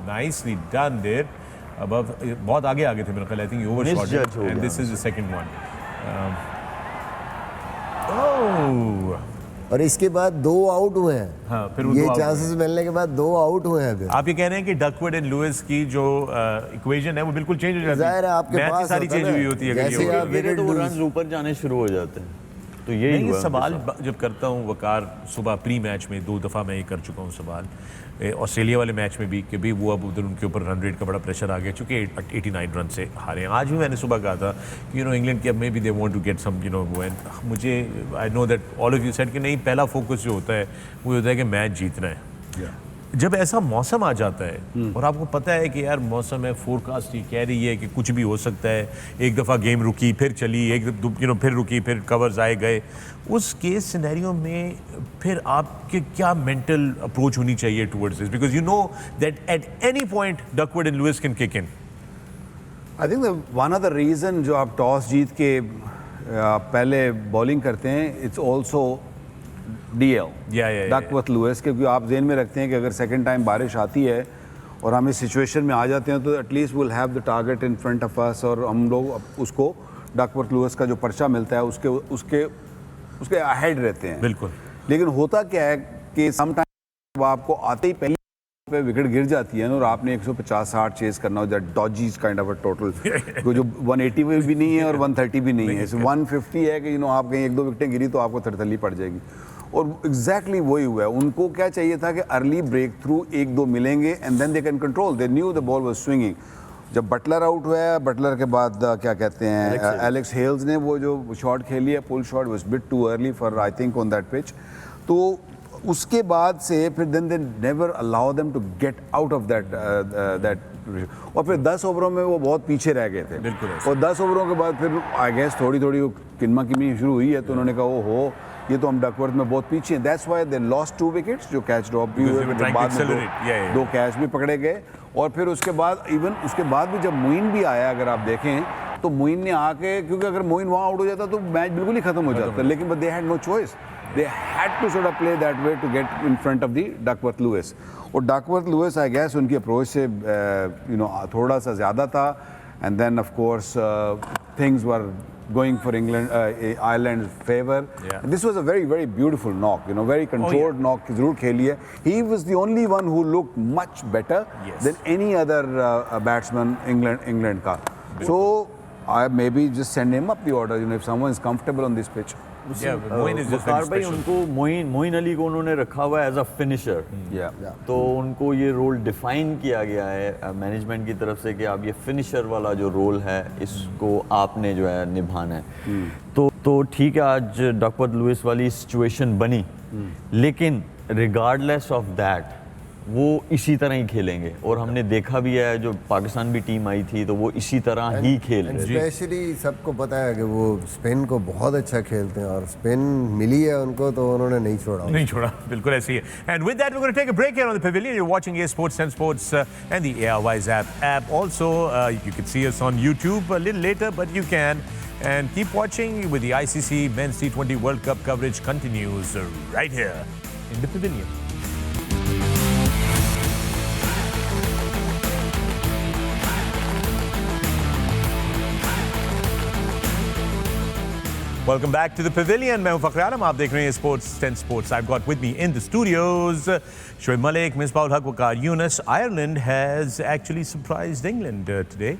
नाइसली डन देयर। अब बहुत आगे थे मेरे ख्याल, I think overshot, and this is the second one. और इसके बाद 2 आउट हुए हैं। हाँ, फिर ये चांसेस मिलने के बाद 2 आउट हुए हैं। फिर आप ये कह रहे हैं कि डकवर्थ एंड लुइस की जो इक्वेशन है वो बिल्कुल चेंज हो जाती है। जाहिर है आपके पास सारी चेंज हुई होती है, जैसे आप विकेट तो रन ऊपर जाने शुरू हो जाते हैं। तो यही सवाल जब करता हूँ वकार, सुबह प्री मैच में 2 दफ़ा मैं ये कर चुका हूँ सवाल, ऑस्ट्रेलिया वाले मैच में भी, कि भी वो अब उधर उनके ऊपर रन रेट का बड़ा प्रेशर आ गया, चूँकि 89 रन से हारे हैं। आज भी मैंने सुबह कहा था कि इंग्लैंड की अब maybe they want to get some मुझे I know that all of you said कि नहीं, पहला फोकस जो होता है वो होता है कि मैच जीतना है। जब ऐसा मौसम आ जाता है और आपको पता है कि यार मौसम है, फोरकास्ट ये कह रही है कि कुछ भी हो सकता है, एक दफ़ा गेम रुकी फिर चली, फिर रुकी फिर कवर्स आए गए, उस केस सिनेरियो में फिर आपके क्या मेंटल अप्रोच होनी चाहिए towards this, because you know that at any point Duckworth and Lewis can kick in. I think one of the reason जो आप टॉस जीत के पहले बॉलिंग करते हैं, it's also DL, Duckworth Lewis, क्योंकि आप जेहन में रखते हैं कि अगर सेकंड टाइम बारिश आती है और हम इस सिचुएशन में आ जाते हैं तो at least will have the target in front of us, और हम लोग उसको डकवर्थ लुइस का जो पर्चा मिलता है उसके अहेड रहते हैं। बिल्कुल। लेकिन होता क्या है कि समटाइम आपको आते ही पहले पे विकेट गिर जाती है ना, और आपने 150-60 चेज करना हो, that dodgy's kind of a total, जो 180 भी नहीं है और 130 भी नहीं है, 150 है कि आप कहीं 1-2 विकेटें गिरी तो आपको थरथली पड़ जाएगी। और एग्जैक्टली वही हुआ है। उनको क्या चाहिए था कि अर्ली ब्रेक थ्रू 1-2 मिलेंगे and then they can control, they knew the ball was swinging. जब बटलर आउट हुआ है, बटलर के बाद क्या कहते हैं, एलेक्स हेल्स ने वो जो शॉट खेली है, pull shot was bit too early for I think on that pitch. तो उसके बाद से फिर then they never allow them to get out of that और फिर 10 ओवरों में वो बहुत पीछे रह गए थे। बिल्कुल। और 10 ओवरों के बाद फिर आई गेस थोड़ी किनमा किमी शुरू हुई है, तो उन्होंने कहा हो ये तो हम डकवर्थ में बहुत पीछे हैं, that's why they lost 2 wickets जो कैच ड्रॉप भी हुए, बाद में 2 कैच भी पकड़े गए। और फिर उसके बाद उसके बाद भी जब मोइन भी आया, अगर आप देखें तो मोइन ने आके, क्योंकि अगर मोइन वहाँ आउट हो जाता तो मैच बिल्कुल ही खत्म हो जाता, लेकिन they had no choice, they had to sort of play that way to get in front of the Duckworth Lewis. और डकवर्थ लुइस आई गेस उनकी अप्रोच से थोड़ा सा ज़्यादा था, and then of course things were going for England, Ireland's favour. Yeah. This was a very, very beautiful knock, you know, very controlled knock. ज़रूर खेली है. He was the only one who looked much better than any other batsman England का. So I maybe just send him up the order, you know, if someone is comfortable on this pitch. Moeen is just Waqar भाई उनको मोइन अली को उन्होंने रखा हुआ है as a finisher. तो उनको ये रोल डिफाइन किया गया है मैनेजमेंट की तरफ से कि आप ये फिनिशर वाला जो रोल है इसको आपने जो है निभाना है. तो ठीक है, आज डकवर्थ लुइस वाली सिचुएशन बनी, लेकिन रिगार्डलेस ऑफ दैट वो इसी तरह ही खेलेंगे. और हमने देखा भी है, जो पाकिस्तान भी टीम आई थी तो वो इसी तरह ही खेल रहे. स्पेशली सबको पता है कि वो स्पिन को बहुत अच्छा खेलते हैं और स्पिन मिली है उनको तो उन्होंने नहीं छोड़ा. बिल्कुल ऐसे ही है. And with that we gonna take a break here on the pavilion. You are watching a sports and sports and the ARY's app also you can see us on YouTube a little later, but you can and keep watching with the ICC Men's T20 World Cup coverage continues right here in the Pavilion. Welcome back to the Pavilion. मैं हूं फखर आलम, आप देख रहे हैं Sports 10 Sports. I've got with me in the studios Shoaib Malik, Misbah-ul-Haq, Waqar Younis. Ireland has actually surprised England today.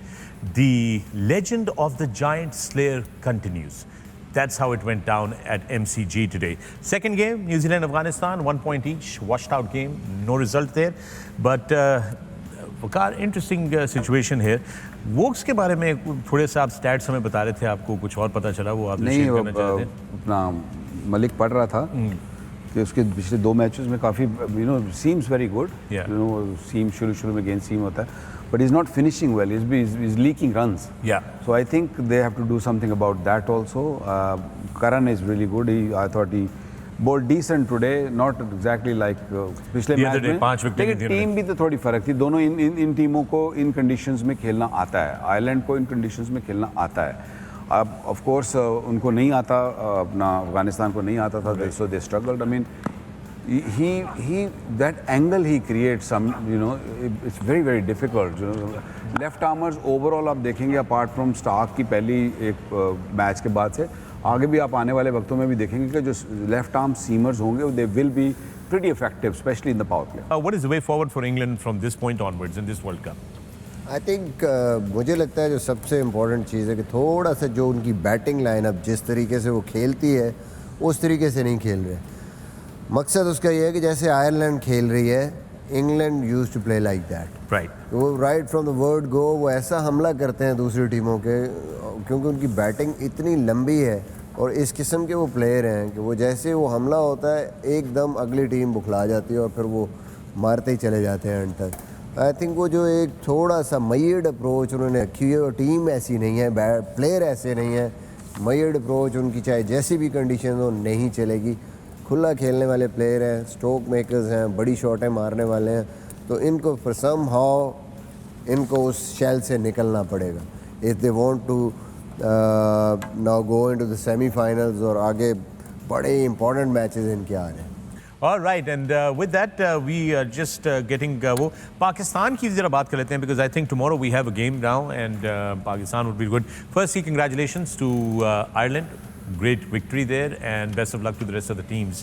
The legend of the giant slayer continues. That's how it went down at MCG today. Second game, New Zealand, Afghanistan, 1 point each, washed out game, no result there. But Waqar, interesting situation here. Woakes के बारे में थोड़े से आप stats हमें बता रहे थे, आपको कुछ और पता चला वो आप शेयर करना चाहते थे? अपना मलिक पढ़ रहा था कि उसके पिछले 2 मैचेस में काफ़ी you know seems very good. You know seam शुरू में गेंद सीम होता है, but is not finishing well, is leaking runs. So I think they have to do something about that also. Karan is really good. I thought he bowled decent today, not exactly like पिछले match में, लेकिन team भी तो थोड़ी फर्क थी. दोनों इन टीमों को इन कंडीशंस में खेलना आता है. आयरलैंड को इन कंडीशंस में खेलना आता है. अब ऑफ कोर्स उनको नहीं आता, अपना अफगानिस्तान को नहीं आता था, so they struggled. I mean he that angle he creates, some you know, it's very difficult, you know. Left armours overall आप देखेंगे अपार्ट फ्रॉम स्टार्क की पहली एक मैच के बाद से आगे भी आप आने वाले वक्तों में भी देखेंगे कि जो लेफ्ट आर्म सीमर्स होंगे they will be pretty effective, especially in the power play. What is the way forward for England from this point onwards in this World Cup? I think मुझे लगता है जो सबसे इम्पोर्टेंट चीज़ है कि थोड़ा सा जो उनकी बैटिंग लाइनअप जिस तरीके से वो खेलती है उस तरीके से नहीं खेल रहे. मकसद उसका ये है कि जैसे आयरलैंड खेल रही है, England used to play like that. Right. वो right from the word go वो ऐसा हमला करते हैं दूसरी टीमों के, क्योंकि उनकी बैटिंग इतनी लंबी है और इस किस्म के वो प्लेयर हैं कि वो जैसे वो हमला होता है एकदम अगली टीम बुखला जाती है और फिर वो मारते ही चले जाते हैं एंड तक. आई थिंक वो जो एक थोड़ा सा मयर्ड अप्रोच उन्होंने रखी है, और टीम ऐसी नहीं है, प्लेयर ऐसे नहीं है, मयर्ड अप्रोच उनकी चाहे जैसी भी कंडीशन हो नहीं चलेगी. खुला खेलने वाले प्लेयर हैं, स्ट्रोक मेकर्स हैं, बड़ी शॉटें मारने वाले हैं, तो इनको फॉर सम हाउ इनको उस शेल से निकलना पड़ेगा if they want to now go into the semifinals. और आगे बड़े इंपॉर्टेंट मैचेस इनके आ रहे हैं. All right, and with that we are just getting वो पाकिस्तान की ज़रा बात कर लेते हैं, because I think tomorrow we have a game now and Pakistan would be good. Firstly, congratulations to Ireland. Great victory there and best of luck to the rest of the teams.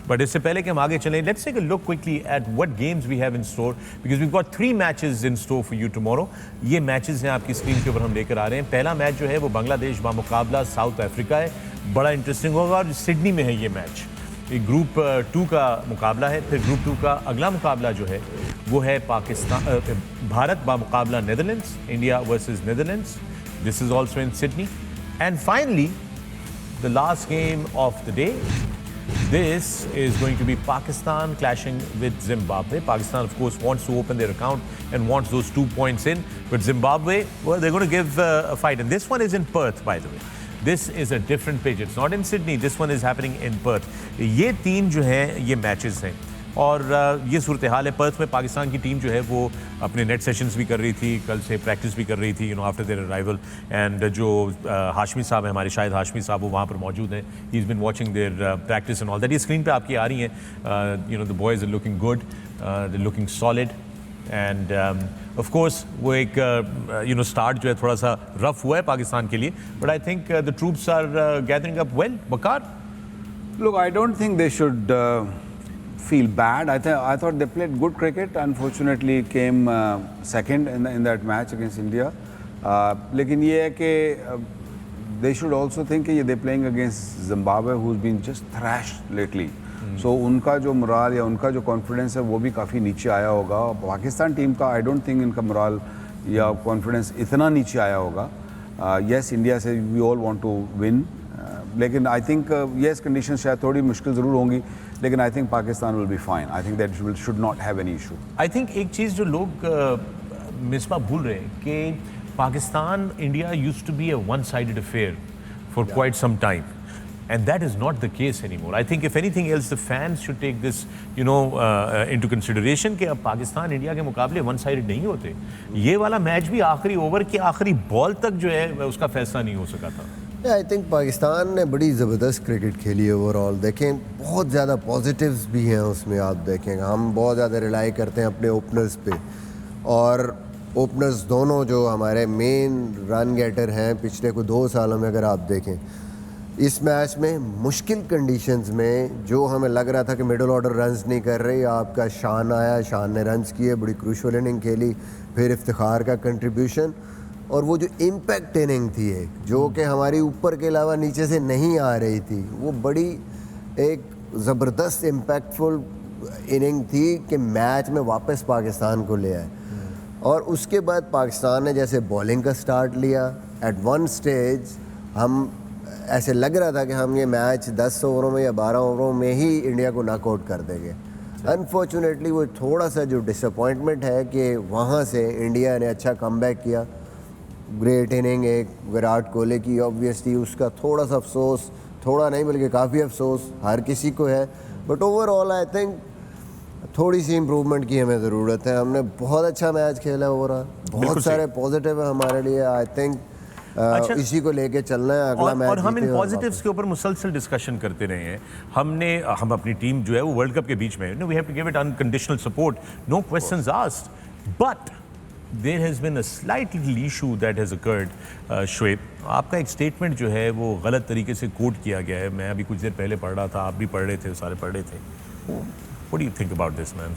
But इससे पहले कि हम आगे चलें, let's take a look quickly at what games we have in store, because we've got 3 matches in store for you tomorrow. ये matches हैं आपकी screen के ऊपर हम लेकर आ रहे हैं. पहला मैच जो है वो बांग्लादेश बामुकाबला साउथ अफ्रीका है, बड़ा इंटरेस्टिंग होगा और सिडनी में है ये मैच. एक ग्रुप 2 का मुकाबला है. फिर ग्रुप 2 का अगला मुकाबला जो है वो है भारत बामुकाबला Netherlands, India versus Netherlands. This is also in Sydney. And finally the last game of the day, this is going to be Pakistan clashing with Zimbabwe. Pakistan, of course, wants to open their account and wants those 2 points in, but Zimbabwe, well, they're going to give a fight. And this one is in Perth, by the way. This is a different pitch. It's not in Sydney. This one is happening in Perth. ये 3 जो हैं ये matches हैं और ये सूरत हाल है. Perth में पाकिस्तान की टीम जो है वो अपने नेट सेशंस भी कर रही थी, कल से प्रैक्टिस भी कर रही थी, आफ्टर देयर अराइवल. एंड जो हाशमी साहब हैं हमारे, शायद हाशमी साहब, वो वहाँ पर मौजूद हैं. He is been watching their practice and all that. ये स्क्रीन पे आपकी आ रही हैं. The boys are looking good, they looking solid. And of course वो एक स्टार्ट जो है थोड़ा सा रफ हुआ है पाकिस्तान के लिए, but I think the troops are gathering up well. Waqar? Look, I don't think they should feel bad. I thought they played good cricket. Unfortunately, came second in that match against India. लेकिन ये है कि they should also think कि they're playing against Zimbabwe, who's been just thrashed lately. So उनका जो morale या उनका जो कॉन्फिडेंस है वो भी काफ़ी नीचे आया होगा. पाकिस्तान टीम का I don't think इनका मोराल या कॉन्फिडेंस इतना नीचे आया होगा. Yes, इंडिया से we all want to win. लेकिन आई थिंक येस कंडीशन शायद थोड़ी मुश्किल ज़रूर होंगी, लेकिन I think Pakistan will be fine. I think that should not have any issue. I think एक चीज़ जो लोग मिसबा भूल रहे हैं कि Pakistan India used to be a one sided affair for quite some time, and that is not the case anymore. I think if anything else the fans should take this into consideration कि अब Pakistan India के मुकाबले one sided नहीं होते. ये वाला match भी आखिरी ओवर की आखिरी बॉल तक जो है उसका फैसला नहीं हो सका था. आई थिंक पाकिस्तान ने बड़ी ज़बरदस्त क्रिकेट खेली ओवरऑल. देखें बहुत ज़्यादा पॉजिटिव्स भी हैं उसमें. आप देखें हम बहुत ज़्यादा रिलाई करते हैं अपने ओपनर्स पे, और ओपनर्स दोनों जो हमारे मेन रन गेटर हैं पिछले को 2 सालों में अगर आप देखें, इस मैच में मुश्किल कंडीशंस में जो हमें लग रहा था कि मिडल ऑर्डर रन्स नहीं कर रही, आपका शान आया, शान ने रन्स किए, बड़ी क्रूशल इनिंग खेली, फिर इफ्तिखार का कंट्रीब्यूशन, और वो जो इम्पैक्ट इनिंग थी एक जो कि हमारी ऊपर के अलावा नीचे से नहीं आ रही थी, वो बड़ी एक ज़बरदस्त इम्पैक्टफुल इनिंग थी कि मैच में वापस पाकिस्तान को ले आए. और उसके बाद पाकिस्तान ने जैसे बॉलिंग का स्टार्ट लिया, एट वन स्टेज हम ऐसे लग रहा था कि हम ये मैच 10 ओवरों में या 12 ओवरों में ही इंडिया को नॉकआउट कर देंगे. अनफॉर्चुनेटली वो थोड़ा सा जो डिसअपॉइंटमेंट है कि वहाँ से इंडिया ने अच्छा कमबैक किया. ग्रेट इनिंग एक विराट कोहली की, ऑब्वियसली उसका थोड़ा सा अफसोस, थोड़ा नहीं बल्कि काफ़ी अफसोस हर किसी को है. बट ओवरऑल आई थिंक थोड़ी सी इम्प्रूवमेंट की हमें ज़रूरत है. हमने बहुत अच्छा मैच खेला ओवरऑल, बहुत सारे पॉजिटिव है हमारे लिए. आई थिंक इसी को लेके चलना है अगला मैच. और हम इन पॉजिटिव्स के ऊपर मुसलसल डिस्कशन करते रहे हैं. हम अपनी टीम जो है वो वर्ल्ड कप के बीच में we have to give it unconditional support, no questions asked, but there has been a slight little issue that has occurred. Shoaib, आपका एक स्टेटमेंट जो है वो गलत तरीके से कोट किया गया है. मैं अभी कुछ देर पहले पढ़ रहा था, आप भी पढ़ रहे थे, सारे पढ़ रहे थे. What do you think about this, man?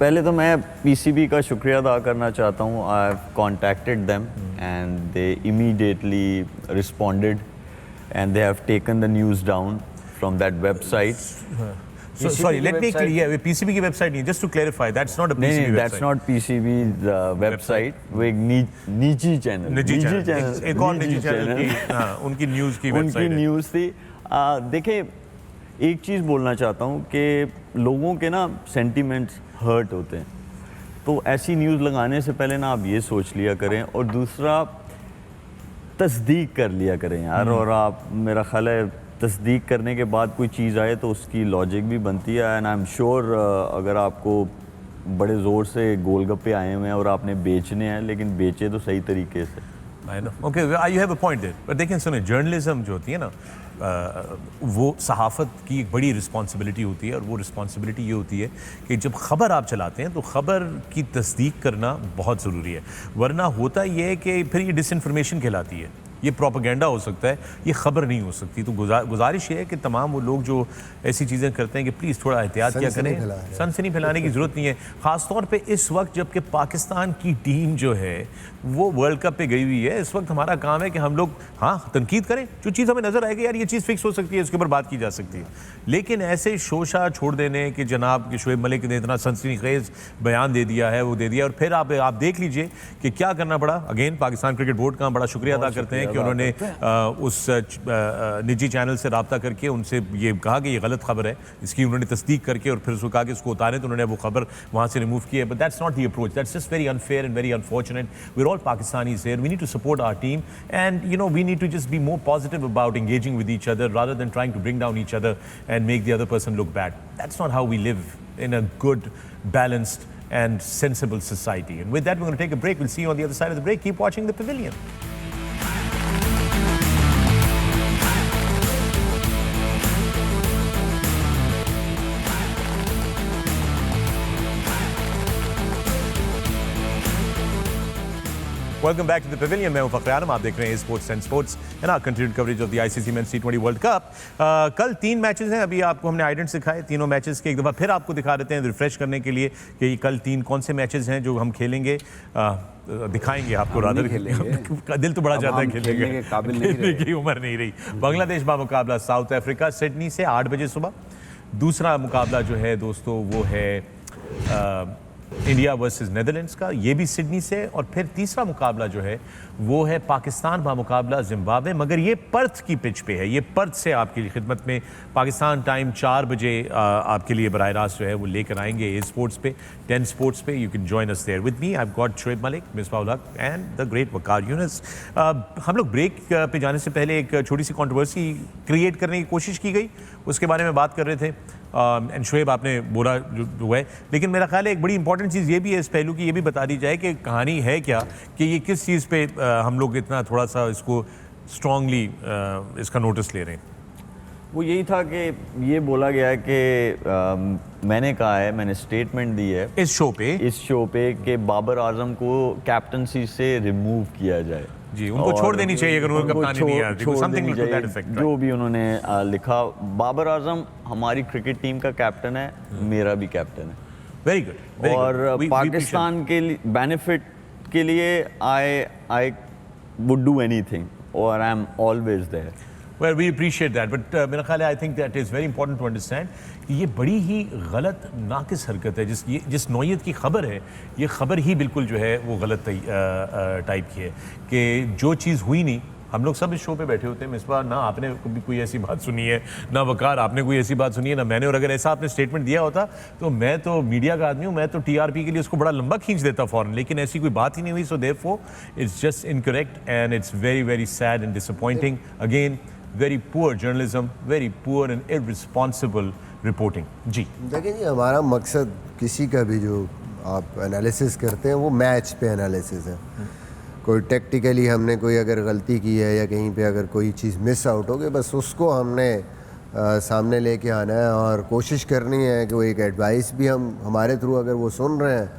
पहले तो मैं पीसीबी का शुक्रिया अदा करना चाहता हूँ. I have contacted them and they immediately responded and they have taken the news down from that website. So, sorry, let me clear. ये PCB की वेबसाइट नहीं, just to clarify, that's not a PCB नहीं, website. that's not PCB website. वो एक निजी channel, एक और निजी चैनल की, हाँ, उनकी न्यूज़ की वेबसाइट है. उनकी न्यूज़ थी. देखिए, एक चीज़ बोलना चाहता हूँ कि लोगों के ना सेंटिमेंट्स हर्ट होते हैं, तो ऐसी न्यूज़ लगाने से पहले ना आप ये सोच लिया करें, और दूसरा तस्दीक कर लिया करें यार. और आप, मेरा ख्याल है, तस्दीक करने के बाद कोई चीज़ आए तो उसकी लॉजिक भी बनती है. एंड आई एम श्योर अगर आपको बड़े ज़ोर से गोलगप्पे आए हुए हैं और आपने बेचने हैं, लेकिन बेचे तो सही तरीके से. Okay, you have a point there, but देखें सुने, जर्नलिज्म जो होती है ना, वो सहाफ़त की एक बड़ी रिस्पॉन्सिबिलिटी होती है. और वो रिस्पॉन्सिबिलिटी ये होती है कि जब ख़बर आप चलाते हैं तो ख़बर की तस्दीक करना बहुत ज़रूरी है. वरना होता ये है कि फिर ये डिसइंफॉर्मेशन कहलाती है, ये प्रोपेगेंडा हो सकता है, ये खबर नहीं हो सकती. तो गुजारिश ये है कि तमाम वो लोग जो ऐसी चीज़ें करते हैं कि प्लीज़ थोड़ा एहतियात किया करें. सनसनी फैलाने की ज़रूरत नहीं है, ख़ास तौर पे इस वक्त जबकि पाकिस्तान की टीम जो है वो वर्ल्ड कप पे गई हुई है. इस वक्त हमारा काम है कि हम लोग हाँ तनकीद करें, जो चीज़ हमें नज़र आएगी यार ये चीज़ फिक्स हो सकती है, इसके ऊपर बात की जा सकती है. लेकिन ऐसे शोशा छोड़ देने कि जनाब कि शोएब मलिक ने इतना सनसनीखेज़ बयान दे दिया है, वो दे दिया, और फिर आप देख लीजिए कि क्या करना पड़ा. अगेन पाकिस्तान क्रिकेट बोर्ड का बड़ा शुक्रिया अदा करते हैं कि उन्होंने उस निजी चैनल से रब्ता करके उनसे ये कहा कि ये गलत खबर है, इसकी उन्होंने तस्दीक करके और फिर उसको कहा कि इसको उतारें, तो उन्होंने वो खबर वहाँ से रिमूव की है. But that's not the approach, that's just very unfair and very unfortunate. We are all Pakistanis here, we need to support our team, and we need to just be more positive about engaging with each other rather than trying to bring down each other and make the other person look bad. That's not how we live in a good, balanced and sensible society. And with that, we're going to take a break. We'll see you on the other side of the break. Keep watching The Pavilion. Welcome back to the Pavilion. मैं हूं फखर आलम, आप देख रहे हैं sports and sports and our continued coverage of the ICC men's टी20 world cup. कल 3 matches हैं, अभी आपको हमने आइडेंट्स दिखाए, तीनों मैचेस के एक दफ़ा फिर आपको दिखा देते हैं रिफ्रेश करने के लिए कि कल 3 कौन से मैचेस हैं जो हम खेलेंगे। दिखाएंगे आपको, रादर दिल तो बड़ा चाहता है खेलने की उम्र नहीं रही। बांग्लादेश का मुकाबला साउथ अफ्रीका सिडनी से 8 बजे सुबह। दूसरा मुकाबला जो है दोस्तों वो है इंडिया वर्सेस नेदरलैंड्स का, ये भी सिडनी से। और फिर तीसरा मुकाबला जो है वो है पाकिस्तान का मुकाबला जिम्बाब्वे, मगर ये पर्थ की पिच पे है। ये पर्थ से आपकी खिदमत में पाकिस्तान टाइम 4 बजे आपके लिए बराह रास्त जो है वो लेकर आएंगे ए स्पोर्ट्स पे, 10 स्पोर्ट्स पे। You can join us there with me. I have got Shoaib Malik, Misbah ul Haq and the great Waqar Younis. हम लोग ब्रेक पे जाने से पहले एक छोटी सी कंट्रोवर्सी क्रिएट करने की कोशिश की गई, उसके बारे में बात कर रहे थे। एंड शोएब आपने बोला जो है, लेकिन मेरा ख्याल है एक बड़ी इंपॉर्टेंट चीज़ ये भी है इस पहलू की, ये भी बता दी जाए कि कहानी है क्या, कि ये किस चीज़ पे हम लोग इतना थोड़ा सा इसको स्ट्रांगली इसका नोटिस ले रहे हैं। वो यही था कि ये बोला गया है कि मैंने कहा है, मैंने स्टेटमेंट दी है इस शो पे कि बाबर आजम को कैप्टनसी से रिमूव किया जाए जी, उनको छोड़ देनी चाहिए अगर उनको कप्तानी नहीं आती, समथिंग टू दैट इफेक्ट। जो भी उन्होंने लिखा, बाबर आजम हमारी क्रिकेट टीम का कैप्टन है, मेरा भी कैप्टन है। Very good. और पाकिस्तान के बेनिफिट के लिए आई वुड डू एनीथिंग और I am always there. Well, we appreciate that, but मेरा ख्याल है I think that is very important to understand कि ये बड़ी ही गलत नाकिस हरकत है। जिस नौयत की खबर है, ये खबर ही बिल्कुल जो है वो गलत टाइप की है कि जो चीज़ हुई नहीं। हम लोग सब इस शो पे बैठे होते हैं, मिसबा ना आपने कभी कोई ऐसी बात सुनी है, ना वकार आपने कोई ऐसी बात सुनी है, ना मैंने। और अगर ऐसा आपने स्टेटमेंट दिया होता तो मैं तो मीडिया का आदमी हूँ, मैं तो टीआरपी के लिए उसको बड़ा लंबा खींच देता फ़ौरन, लेकिन ऐसी कोई बात ही नहीं हुई। So therefore it's just incorrect and it's very very sad and disappointing. Again very poor journalism, very poor and irresponsible reporting. जी देखिए जी, हमारा मकसद किसी का भी जो आप एनालिसिस करते हैं वो मैच पे एनालिसिस है। कोई टेक्टिकली हमने कोई अगर गलती की है या कहीं पे अगर कोई चीज़ मिस आउट हो गई, बस उसको हमने सामने लेके आना है और कोशिश करनी है कि वो एक एडवाइस भी हम हमारे थ्रू अगर वो सुन रहे हैं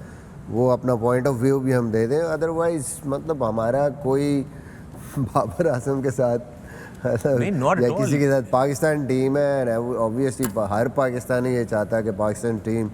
वो अपना पॉइंट ऑफ व्यू भी हम दे दें। अदरवाइज़ मतलब हमारा कोई बाबर आजम के साथ या किसी के साथ, पाकिस्तान टीम है, ऑब्वियसली हर पाकिस्तानी ये चाहता है कि पाकिस्तान टीम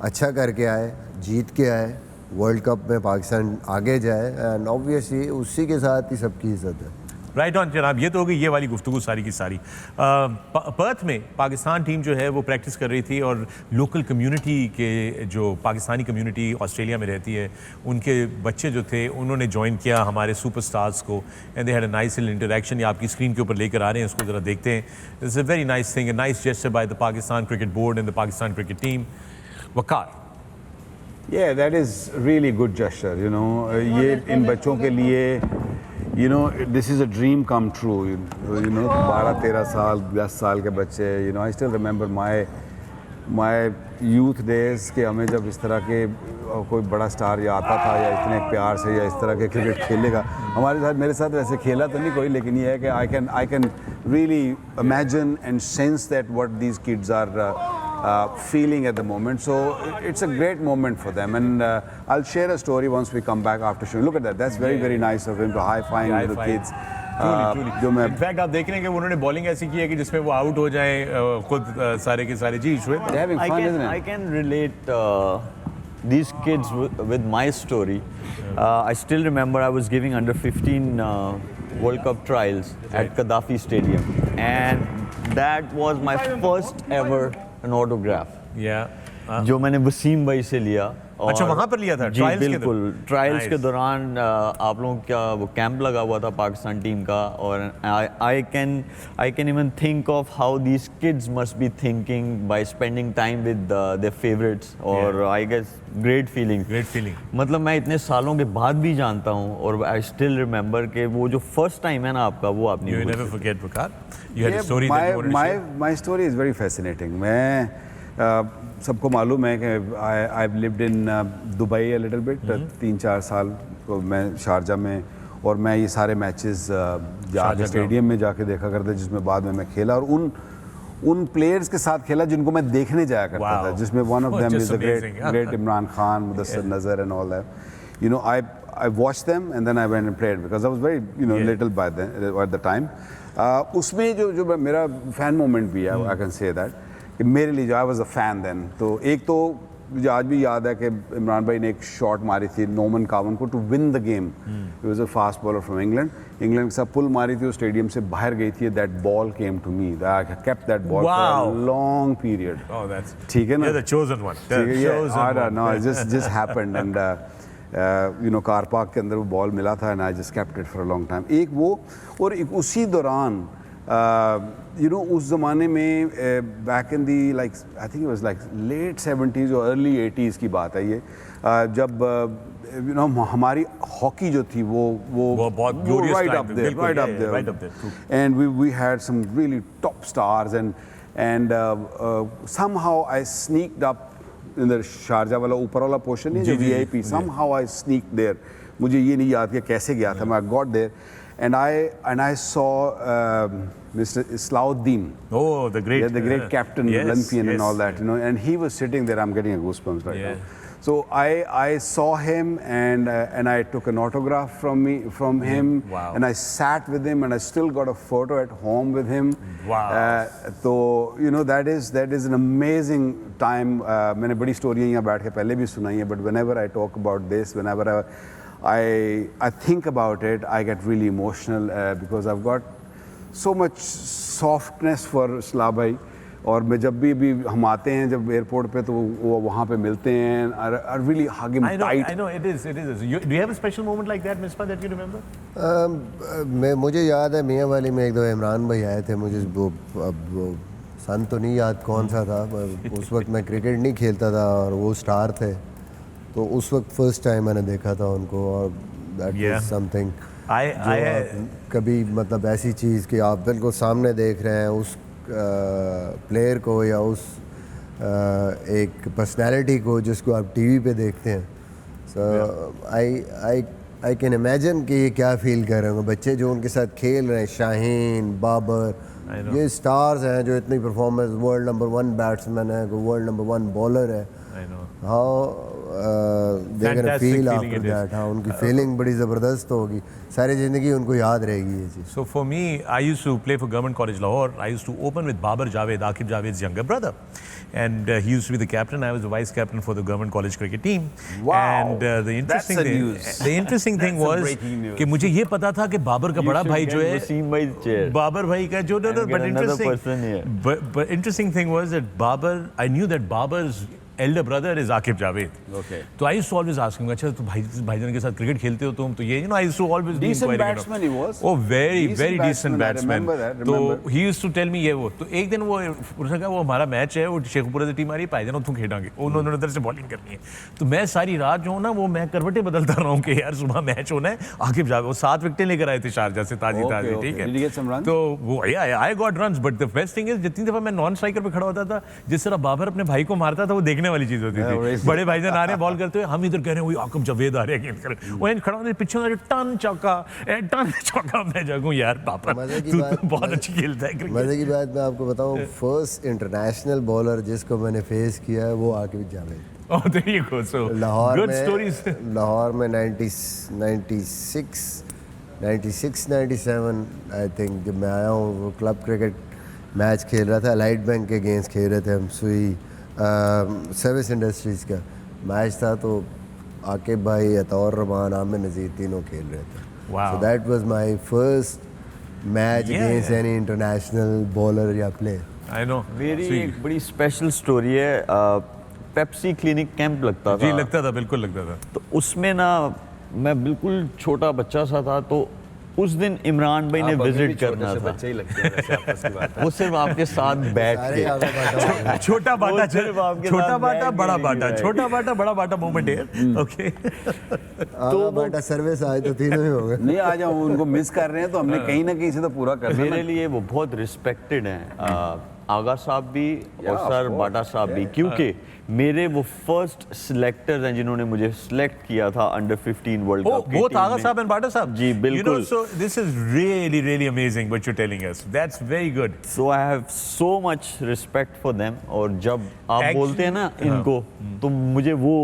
अच्छा करके आए, जीत के आए, वर्ल्ड कप में पाकिस्तान आगे जाए, एंड ऑब्वियसली उसी के साथ ही सबकी इज्जत है। राइट ऑन जनाब, ये तो हो गई ये वाली गुफ्तगू सारी की सारी। पर्थ में पाकिस्तान टीम जो है वो प्रैक्टिस कर रही थी और लोकल कम्युनिटी के जो पाकिस्तानी कम्युनिटी ऑस्ट्रेलिया में रहती है उनके बच्चे जो थे उन्होंने ज्वाइन किया हमारे सुपरस्टार्स को, and they had a nice interaction. ये आपकी स्क्रीन के ऊपर लेकर आ रहे हैं, उसको ज़रा देखते हैं। It's a very nice thing, a nice gesture by the Pakistan cricket board and the Pakistan cricket team. Waqar, Yeah, that is really good gesture, you know. ये इन बच्चों के लिए, you know, this is a dream come true. You know, 12-13 साल, 10 साल के बच्चे, you know, I still remember my youth days कि हमें जब इस तरह के कोई बड़ा स्टार या आता था या इतने प्यार से या इस तरह के क्रिकेट खेलेगा हमारे साथ, मेरे साथ वैसे खेला तो नहीं कोई, लेकिन ये है कि I can really imagine and sense that what these kids are feeling at the moment. So it's a great moment for them, and I'll share a story once we come back after showing. Look at that, that's very very nice of him to high-five the kids. जो मैं in fact आप देख रहे हैं कि उन्होंने bowling ऐसी की है कि जिसमें वो आउट हो जाएं खुद सारे के सारे। जी Shoaib, I can relate these kids with my story. I still remember I was giving under 15 World Cup trials at Gaddafi Stadium, and that was my first ever an autograph. जो मैंने वसीम भाई से लिया। अच्छा, वहाँ पर लिया था? जी बिल्कुल, ट्रायल्स के दौरान आप लोगों का वो कैंप लगा हुआ था पाकिस्तान टीम का, और I can even think of how these kids must be thinking by spending time with their favourites, और आई गेस ग्रेट फीलिंग। मतलब मैं इतने सालों के बाद भी जानता हूँ, और आई स्टिल रिमेंबर कि वो जो फर्स्ट टाइम है ना आपका, वो आप नहीं never forget, Waqar. You had a story that you wanted to share. My story is very fascinating. मैं सबको मालूम है कि I've lived in Dubai a little bit, 3-4 साल को मैं शारजा में, और मैं ये सारे मैचेस जाके स्टेडियम में जाके देखा करता जिसमें बाद में मैं खेला, और उन प्लेयर्स के साथ खेला जिनको मैं देखने जाया करता था, जिसमें one of them is the great Imran Khan, Mudassar Nazar and all that. you know, I watched them and then I went and played because I was very, you know, little by then at the time. उसमें जो मेरा fan moment भी है, I can say that, कि मेरे लिए जो I was a fan then. तो एक तो मुझे आज भी याद है कि इमरान भाई ने एक शॉट मारी थी नॉर्मन कावन को to win the game. He was a fast bowler from England के साथ पुल मारी थी, वो स्टेडियम से बाहर गई थी. That ball came to me, I kept that ball for a long period. ठीक है ना, the chosen one. No just happened and you know car park के अंदर वो बॉल मिला था and I just kept it for a long time. एक वो और एक उसी दौरान you know, उस ज़माने में back in the like I think it was like late 70s और early 80s की बात है ये, जब you know हमारी हॉकी जो थी वो बहुत glorious right time up there, right up there. And we had some really top stars and somehow I sneaked up in the Sharjah वाला ऊपर वाला portion है जो VIP, somehow I sneaked there. मुझे ये नहीं याद कि कैसे गया था, मैं got there and I saw Mr. Islauddin. Oh, the great captain, Olympian and all that, you know, and he was sitting there. I'm getting a goosebumps right now. So I saw him and I took an autograph from him. Wow. And I sat with him and I still got a photo at home with him. Wow. So you know that is an amazing time. मैंने बड़ी स्टोरियाँ यहाँ बैठ के पहले भी सुनाई हैं, but whenever I talk about this, whenever I think about it, I get really emotional because I've got so much softness for Islah bhai. और मैं जब भी हम आते हैं जब एयरपोर्ट पे तो वो वहाँ पे मिलते हैं. I really hug him tight. I know it is. Do you have a special moment like that, Misbah, that you remember? मुझे याद है मियाँ वाली में एक दो इमरान भाई आए थे. मुझे वो सन तो नहीं याद कौन सा था, उस वक्त मैं क्रिकेट नहीं खेलता था और वो स्टार थे, तो उस वक्त फर्स्ट टाइम मैंने देखा था उनको. और दैट वाज समथिंग कभी मतलब ऐसी चीज़ कि आप बिल्कुल सामने देख रहे हैं उस प्लेयर को या उस एक पर्सनालिटी को जिसको आप टीवी पे देखते हैं. सो आई कैन इमेजिन कि ये क्या फील कर रहे होंगे बच्चे जो उनके साथ खेल रहे हैं. शाहीन, बाबर, ये स्टार्स हैं जो इतनी परफॉर्मेंस, वर्ल्ड नंबर 1 बैट्समैन है, वर्ल्ड नंबर 1 बॉलर है. How they gonna feel after that. हाँ, उनकी फीलिंग बड़ी ज़बरदस्त होगी, सारी ज़िंदगी उनको याद रहेगी ये चीज़. So for me, I used to play for Government College Lahore. I used to open with Babar Javed, Aqib Javed's younger brother. And he used to be the captain. I was the vice captain for the Government College cricket team. Wow. And the interesting thing was कि मुझे ये पता था कि बाबर का बड़ा भाई जो है बाबर भाई का जो but interesting thing was that I knew that Babar's elder brother is Aqib Javed. Okay. So I used to always ask him, अच्छा तो भाईजान के साथ क्रिकेट खेलते हो तुम, तो ये I used to always be decent batsman he was. Oh, very decent batsman. I remember that. तो he used to tell me ये वो. तो एक दिन उसने कहा वो हमारा मैच है, वो शेखपुरा से टीम आ रही है, भाईजान तुम खेलेंगे, उन्होंने उधर से बॉलिंग करनी है. तो मैं सारी रात जो हूँ ना वो मैं करवटें बदलता रहा हूँ कि यार सुबह मैच होना है. आकिब जावेद वो 7 विकेटें लेकर आए थे शारजा से ताजी, ठीक है. Did you get some runs? तो वो I got runs, but the best thing is जितनी दफा मैं नॉन स्ट्राइकर पे खड़ा होता था, जिस तरह बाबर अपने भाई को मारता था वो देखने वाली चीज होती थी. बड़े भाईजान आ रहे हैं बॉल करते हुए, हम इधर कह रहे हैं वही आकिब जावेद आ रहे हैं गेंद कर, वो खड़ा होने पीछे टन चौका. मैं जागूं यार पापा तू तो बहुत अच्छी खेलता है क्रिकेट. मजे की बात मैं आपको बताऊं, फर्स्ट इंटरनेशनल बॉलर जिसको मैंने फेस किया है वो Aqib Javed. Oh, there you go. So good stories. Lahore में 96-97 आई थिंक जब मैं आया हूँ, वो क्लब क्रिकेट मैच खेल रहा था, लाइट बैंक के अगेंस्ट खेल रहे थे हम, सुई सर्विस इंडस्ट्रीज़ का मैच था. तो आकिब भाई, अतौर रहमान, आमिर नज़ीर तीनों खेल रहे थे. So that was my first match against any international bowler या player. I know. मेरी एक बड़ी स्पेशल स्टोरी है. पेप्सी क्लिनिक कैंप लगता था. जी लगता था, बिल्कुल लगता था. तो उसमें ना मैं बिल्कुल छोटा बच्चा सा था, तो उस दिन इमरान भाई ने विजिट करना था. बच्चे ही लगते हैं वैसे आपस की बात. वो सिर्फ आपके साथ बैठ के छोटा बाटा बड़ा बाटा, छोटा बाटा बड़ा बाटा मोमेंट है. ओके. तो बाटा सर्विस आए तो तीनों ही हो गए. नहीं आ जाओ, उनको मिस कर रहे हैं तो हमने कहीं ना कहीं से तो पूरा करना. मेरे लिए वो बहुत रिस्पेक्टेड हैं, आगा साहब भी और सर बाटा साहब भी, क्योंकि मेरे वो फर्स्ट सिलेक्टर्स हैं जिन्होंने मुझे सिलेक्ट किया था अंडर 15 वर्ल्ड कप की. both आगा साहब and बाटा साहब. जी बिल्कुल. So this is really amazing what you're telling us. That's very good. So I have so much respect for them. और जब आप बोलते हैं ना इनको, तो मुझे वो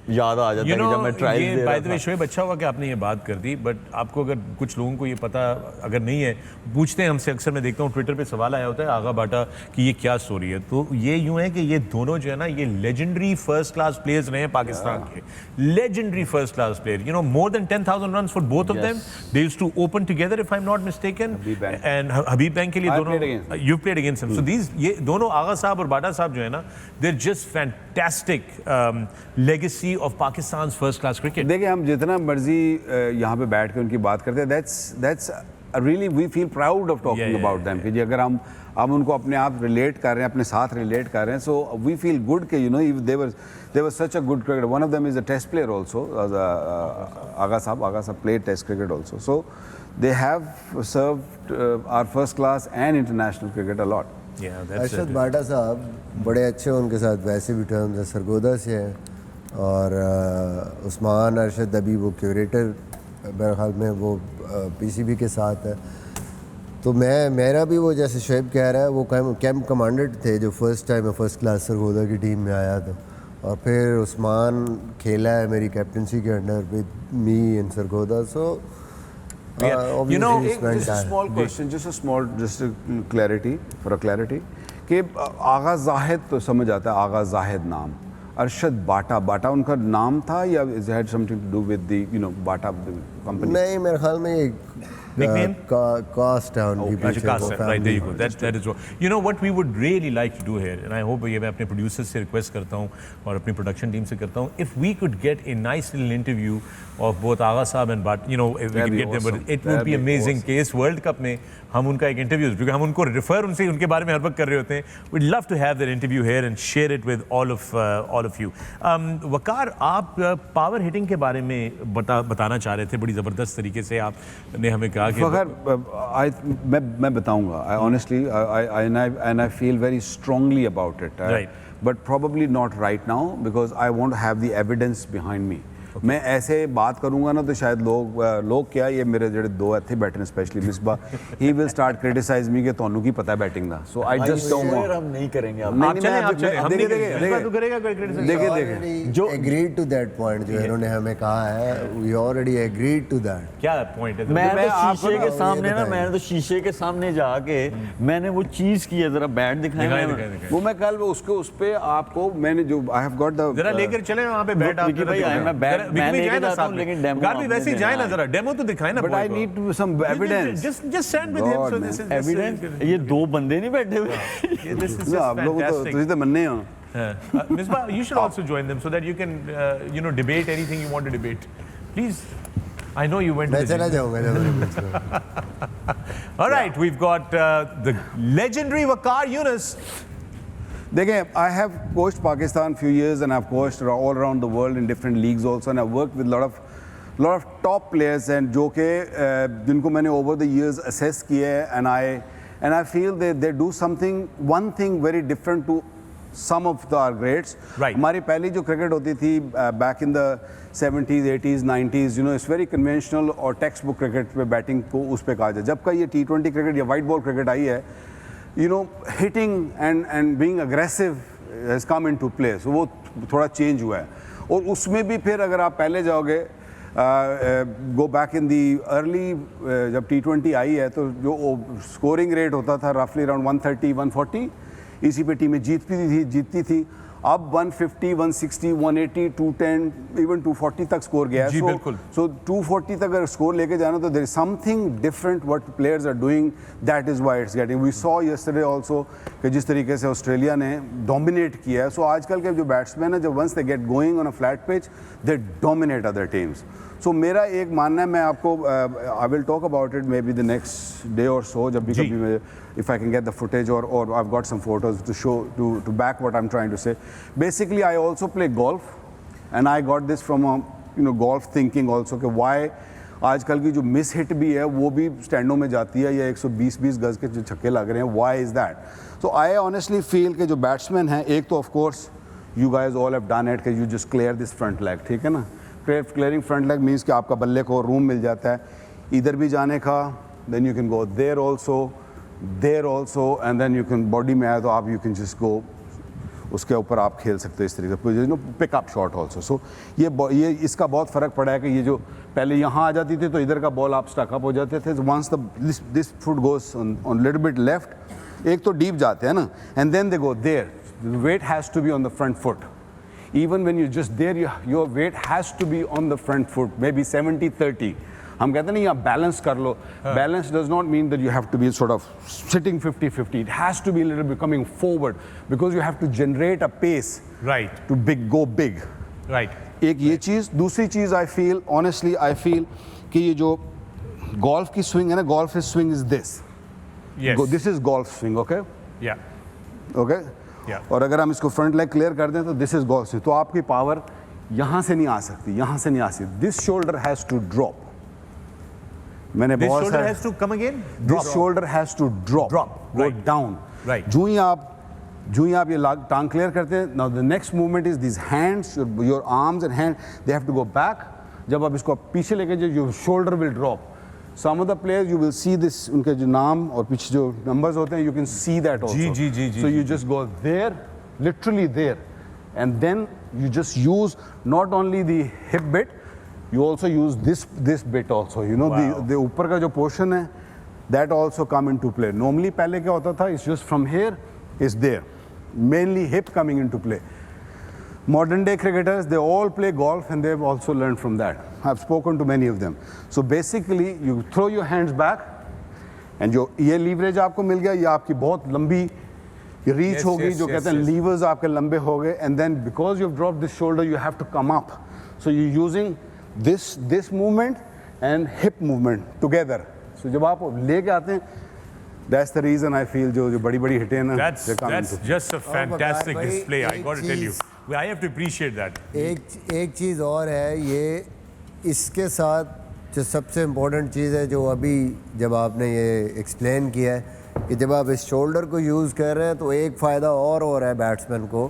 याद आ जाता है कि जब मैं ट्रायल दे रहा बाय द था। वे शोएब, अच्छा हुआ कि आपने ये बात कर दी, बट आपको अगर कुछ लोगों को ये पता अगर नहीं है, पूछते हैं हमसे, अक्सर मैं देखता हूँ ट्विटर पे सवाल आया होता है आगा बाटा कि ये क्या स्टोरी है। तो ये यूं है कि ये दोनों जो है ना, ये लेजेंडरी फर्स्ट क्लास प्लेयर्स रहे हैं पाकिस्तान के, legendary first class player, you know, more than 10,000 runs for both of them. They used to open together if I am not mistaken, and Habib Bank के लिए दोनों you played against him. So these, ये दोनों आगा साहब और बाटा साहब जो है ना, they are just fantastic legacy of Pakistan first class cricket. देखिए, हम जितना मर्जी यहाँ पे बैठ के उनकी बात करते हैं, that's really we feel proud of talking about them, कि अगर हम उनको अपने आप रिलेट कर रहे हैं, अपने साथ रिलेट कर रहे हैं, सो वी फील गुड कि you know they were such a good cricketer. One of them is a test player also, Agha sahab played test cricket also, so they have served our first class and international cricket a lot. Yeah, that's Arshad Bata sahab बड़े अच्छे, उनके साथ वैसे भी terms है, सरगोदा से हैं, और उस्मान अरशद अभी वो क्यूरेटर मेरे ख्याल में वो पीसीबी के साथ है। तो मेरा भी वो जैसे शोएब कह रहा है, वो कैंप कमांडर थे जो first time first class Sargodha की टीम में आया था, और फिर उस्मान खेला है मेरी कैप्टनसी के under with me in Sargodha. So you know, just a small question, just a clarity, कि आगा जाहिद तो समझ आता है, आगा जाहिद नाम, अरशद बाटा उनका नाम था या is had something to do with the you know Bata company? नहीं, मेरे ख्याल में ये nickname? Cast down की पीछे वो Right, there you go. family That is what. You know what we would really like to do here, and I hope ये मैं अपने producers से request करता हूँ और अपनी production team से करता हूँ, if we could get a nice little interview of both Agha Saab and Bhat, you know, if we could get them, but it would be amazing कि इस World Cup में हम उनका एक interview, क्योंकि हम उनको refer उनके बारे में हर वक्त कर रहे होते हैं, we'd love to have that interview here and share it with all of you. वकार, आप power hitting के बारे में बताना चाह रहे थे, बड़ी ज़बरदस्त तरीके से आपने हमें कहा कि मैं बताऊंगा, I honestly and I feel very strongly about it, Right. but probably not right now because I want to have the evidence behind me. मैं ऐसे बात करूंगा ना तो शायद लोग क्या, ये मेरे जो दो थे बैठने specially Misbah, he will start criticise me कि तोनू की पता है बैटिंग दा, so I just don't want. हम नहीं करेंगे अब। देखिए जो एग्रीड टू दैट पॉइंट जो इन्होंने हमें कहा है, we already agreed to that. क्या पॉइंट है? मैं तो शीशे के सामने ना, मैंने तो शीशे के सामने जाके मैंने वो चीज की है, जरा बैट दिखाया, वो मैं कल उस पे आपको मैंने जो आई हैव गॉट द जरा लेकर चले वहाँ पे बैट आप भाई मैं बैट मैं लेके जाता हूं, लेकिन डेमो गार भी वैसे ही जाए ना, जरा डेमो तो दिखाए ना। But I need to some evidence, just stand with him, so this is evidence. ये दो बंदे नहीं बैठे हुए, this is just आप लोग तो fantastic. तुझे तो मन्ने हो। Misbah, you should also join them so that you can you know, debate anything you want to debate, please. I know you went to मैं the चला gym. जाऊंगा जब All right, we've got the legendary Waqar Younis. देखिए, I have coached Pakistan few years and I've coached all around the world in different leagues also, and I've worked with lot of top players and जो के जिनको मैंने over the years assess किए, and I feel they do one thing very different to some of our greats. Right. हमारी पहली जो cricket होती थी back in the 70s, 80s, 90s, you know, it's very conventional और textbook cricket पे batting को उस पे कहा जाए। जब का ये T20 क्रिकेट या वाइट बॉल क्रिकेट आई है, you know, hitting and being aggressive has come into play, so वो थोड़ा change हुआ है। और उसमें भी फिर अगर आप पहले जाओगे, go back in the early जब T20 आई है, तो जो स्कोरिंग रेट होता था roughly around 130, 140, इसी पे टीमें जीतती थी। अब 150, 160, 180, 210, इवन 240 तक स्कोर गया है। सो 240 तक अगर स्कोर लेके जाना तो there is something different what players are doing, that is why it's getting. We saw yesterday also कि जिस तरीके से ऑस्ट्रेलिया ने डोमिनेट किया है। सो आजकल के जो बैट्समैन हैं, जब once they get going on a flat pitch, they dominate other teams. So मेरा एक मानना है, मैं आपको I will talk about it maybe the next day और सो, जब भी कभी मैं if I can get the footage or I've got some photos to show to back what I'm trying to say. Basically, I also play golf and I got this from a golf thinking also कि why आजकल की जो miss hit भी है वो भी स्टैंडों में जाती है, या 120-20 गज के जो छक्के लग रहे हैं, why is that? So I honestly feel कि जो बैट्समैन हैं, एक तो of course you guys all have done it कि you just clear this front leg, ठीक है ना? Clearing front leg means कि आपका बल्ले को रूम मिल जाता है इधर भी जाने का, then you can go there also, and then you can body में आया तो आप you can just go उसके ऊपर आप खेल सकते हो इस तरीके से, पिकअप शॉट ऑल्सो। सो ये इसका बहुत फ़र्क पड़ा है कि ये जो पहले यहाँ आ जाती थी तो इधर का बॉल आप स्टकअप हो जाते थे, once this foot goes on little bit left, एक तो डीप जाते हैं ना, and then they go there, weight has to be on the front foot. Even when you're just there, your weight has to be on the front foot, maybe 70-30. हम कहते हैं नहीं, आप बैलेंस कर लो. Balance does not mean that you have to be sort of sitting 50-50. It has to be a little bit coming forward because you have to generate a pace. Right. To go big. Right. एक ये चीज़, दूसरी चीज़ honestly I feel कि ये जो golf की swing है ना, golf swing is this. Yes. This is golf swing, okay? Yeah. Okay? Yeah. और अगर हम इसको फ्रंट लेग क्लियर कर दें तो दिस इज golf swing. तो आपकी पावर यहाँ से नहीं आ सकती, यहाँ से नहीं आ सकती. This shoulder has to drop. मैंने बहुत This shoulder has to come again? This shoulder has to drop, go right. Down. Right. जो ही आप ये टांग क्लियर करते हैं, now the next movement is this hands, your arms and hand, they have to go back. जब आप इसको पीछे लेके जाओ, your shoulder will drop. Some of the players you will see this, उनके जो नाम और पीछे जो numbers होते हैं, you can see that also. Ji. So you just go there, literally there, and then you just use not only the hip bit, you also use this bit also. You know, Wow. the ऊपर का जो portion है, that also come into play. Normally पहले क्या होता था? It's just from here, is there, mainly hip coming into play. Modern day cricketers, they all play golf and they've also learned from that. I've spoken to many of them. So basically, you throw your hands back and जो ये leverage आपको मिल गया, ये आपकी बहुत लंबी reach होगी, जो कहते हैं levers आपके लंबे हो गए, and then because you've dropped this shoulder, you have to come up. So you're using this movement and hip movement together. So जब आप लेके आते हैं, that's the reason I feel जो बड़ी हिटें ना, That's just a fantastic display. I got to tell you. I have to appreciate that. एक चीज़ और है, ये इसके साथ जो सबसे इम्पोर्टेंट चीज़ है, जो अभी जब आपने ये एक्सप्लेन किया है कि जब आप इस शोल्डर को यूज़ कर रहे हैं तो एक फ़ायदा और है बैट्समैन को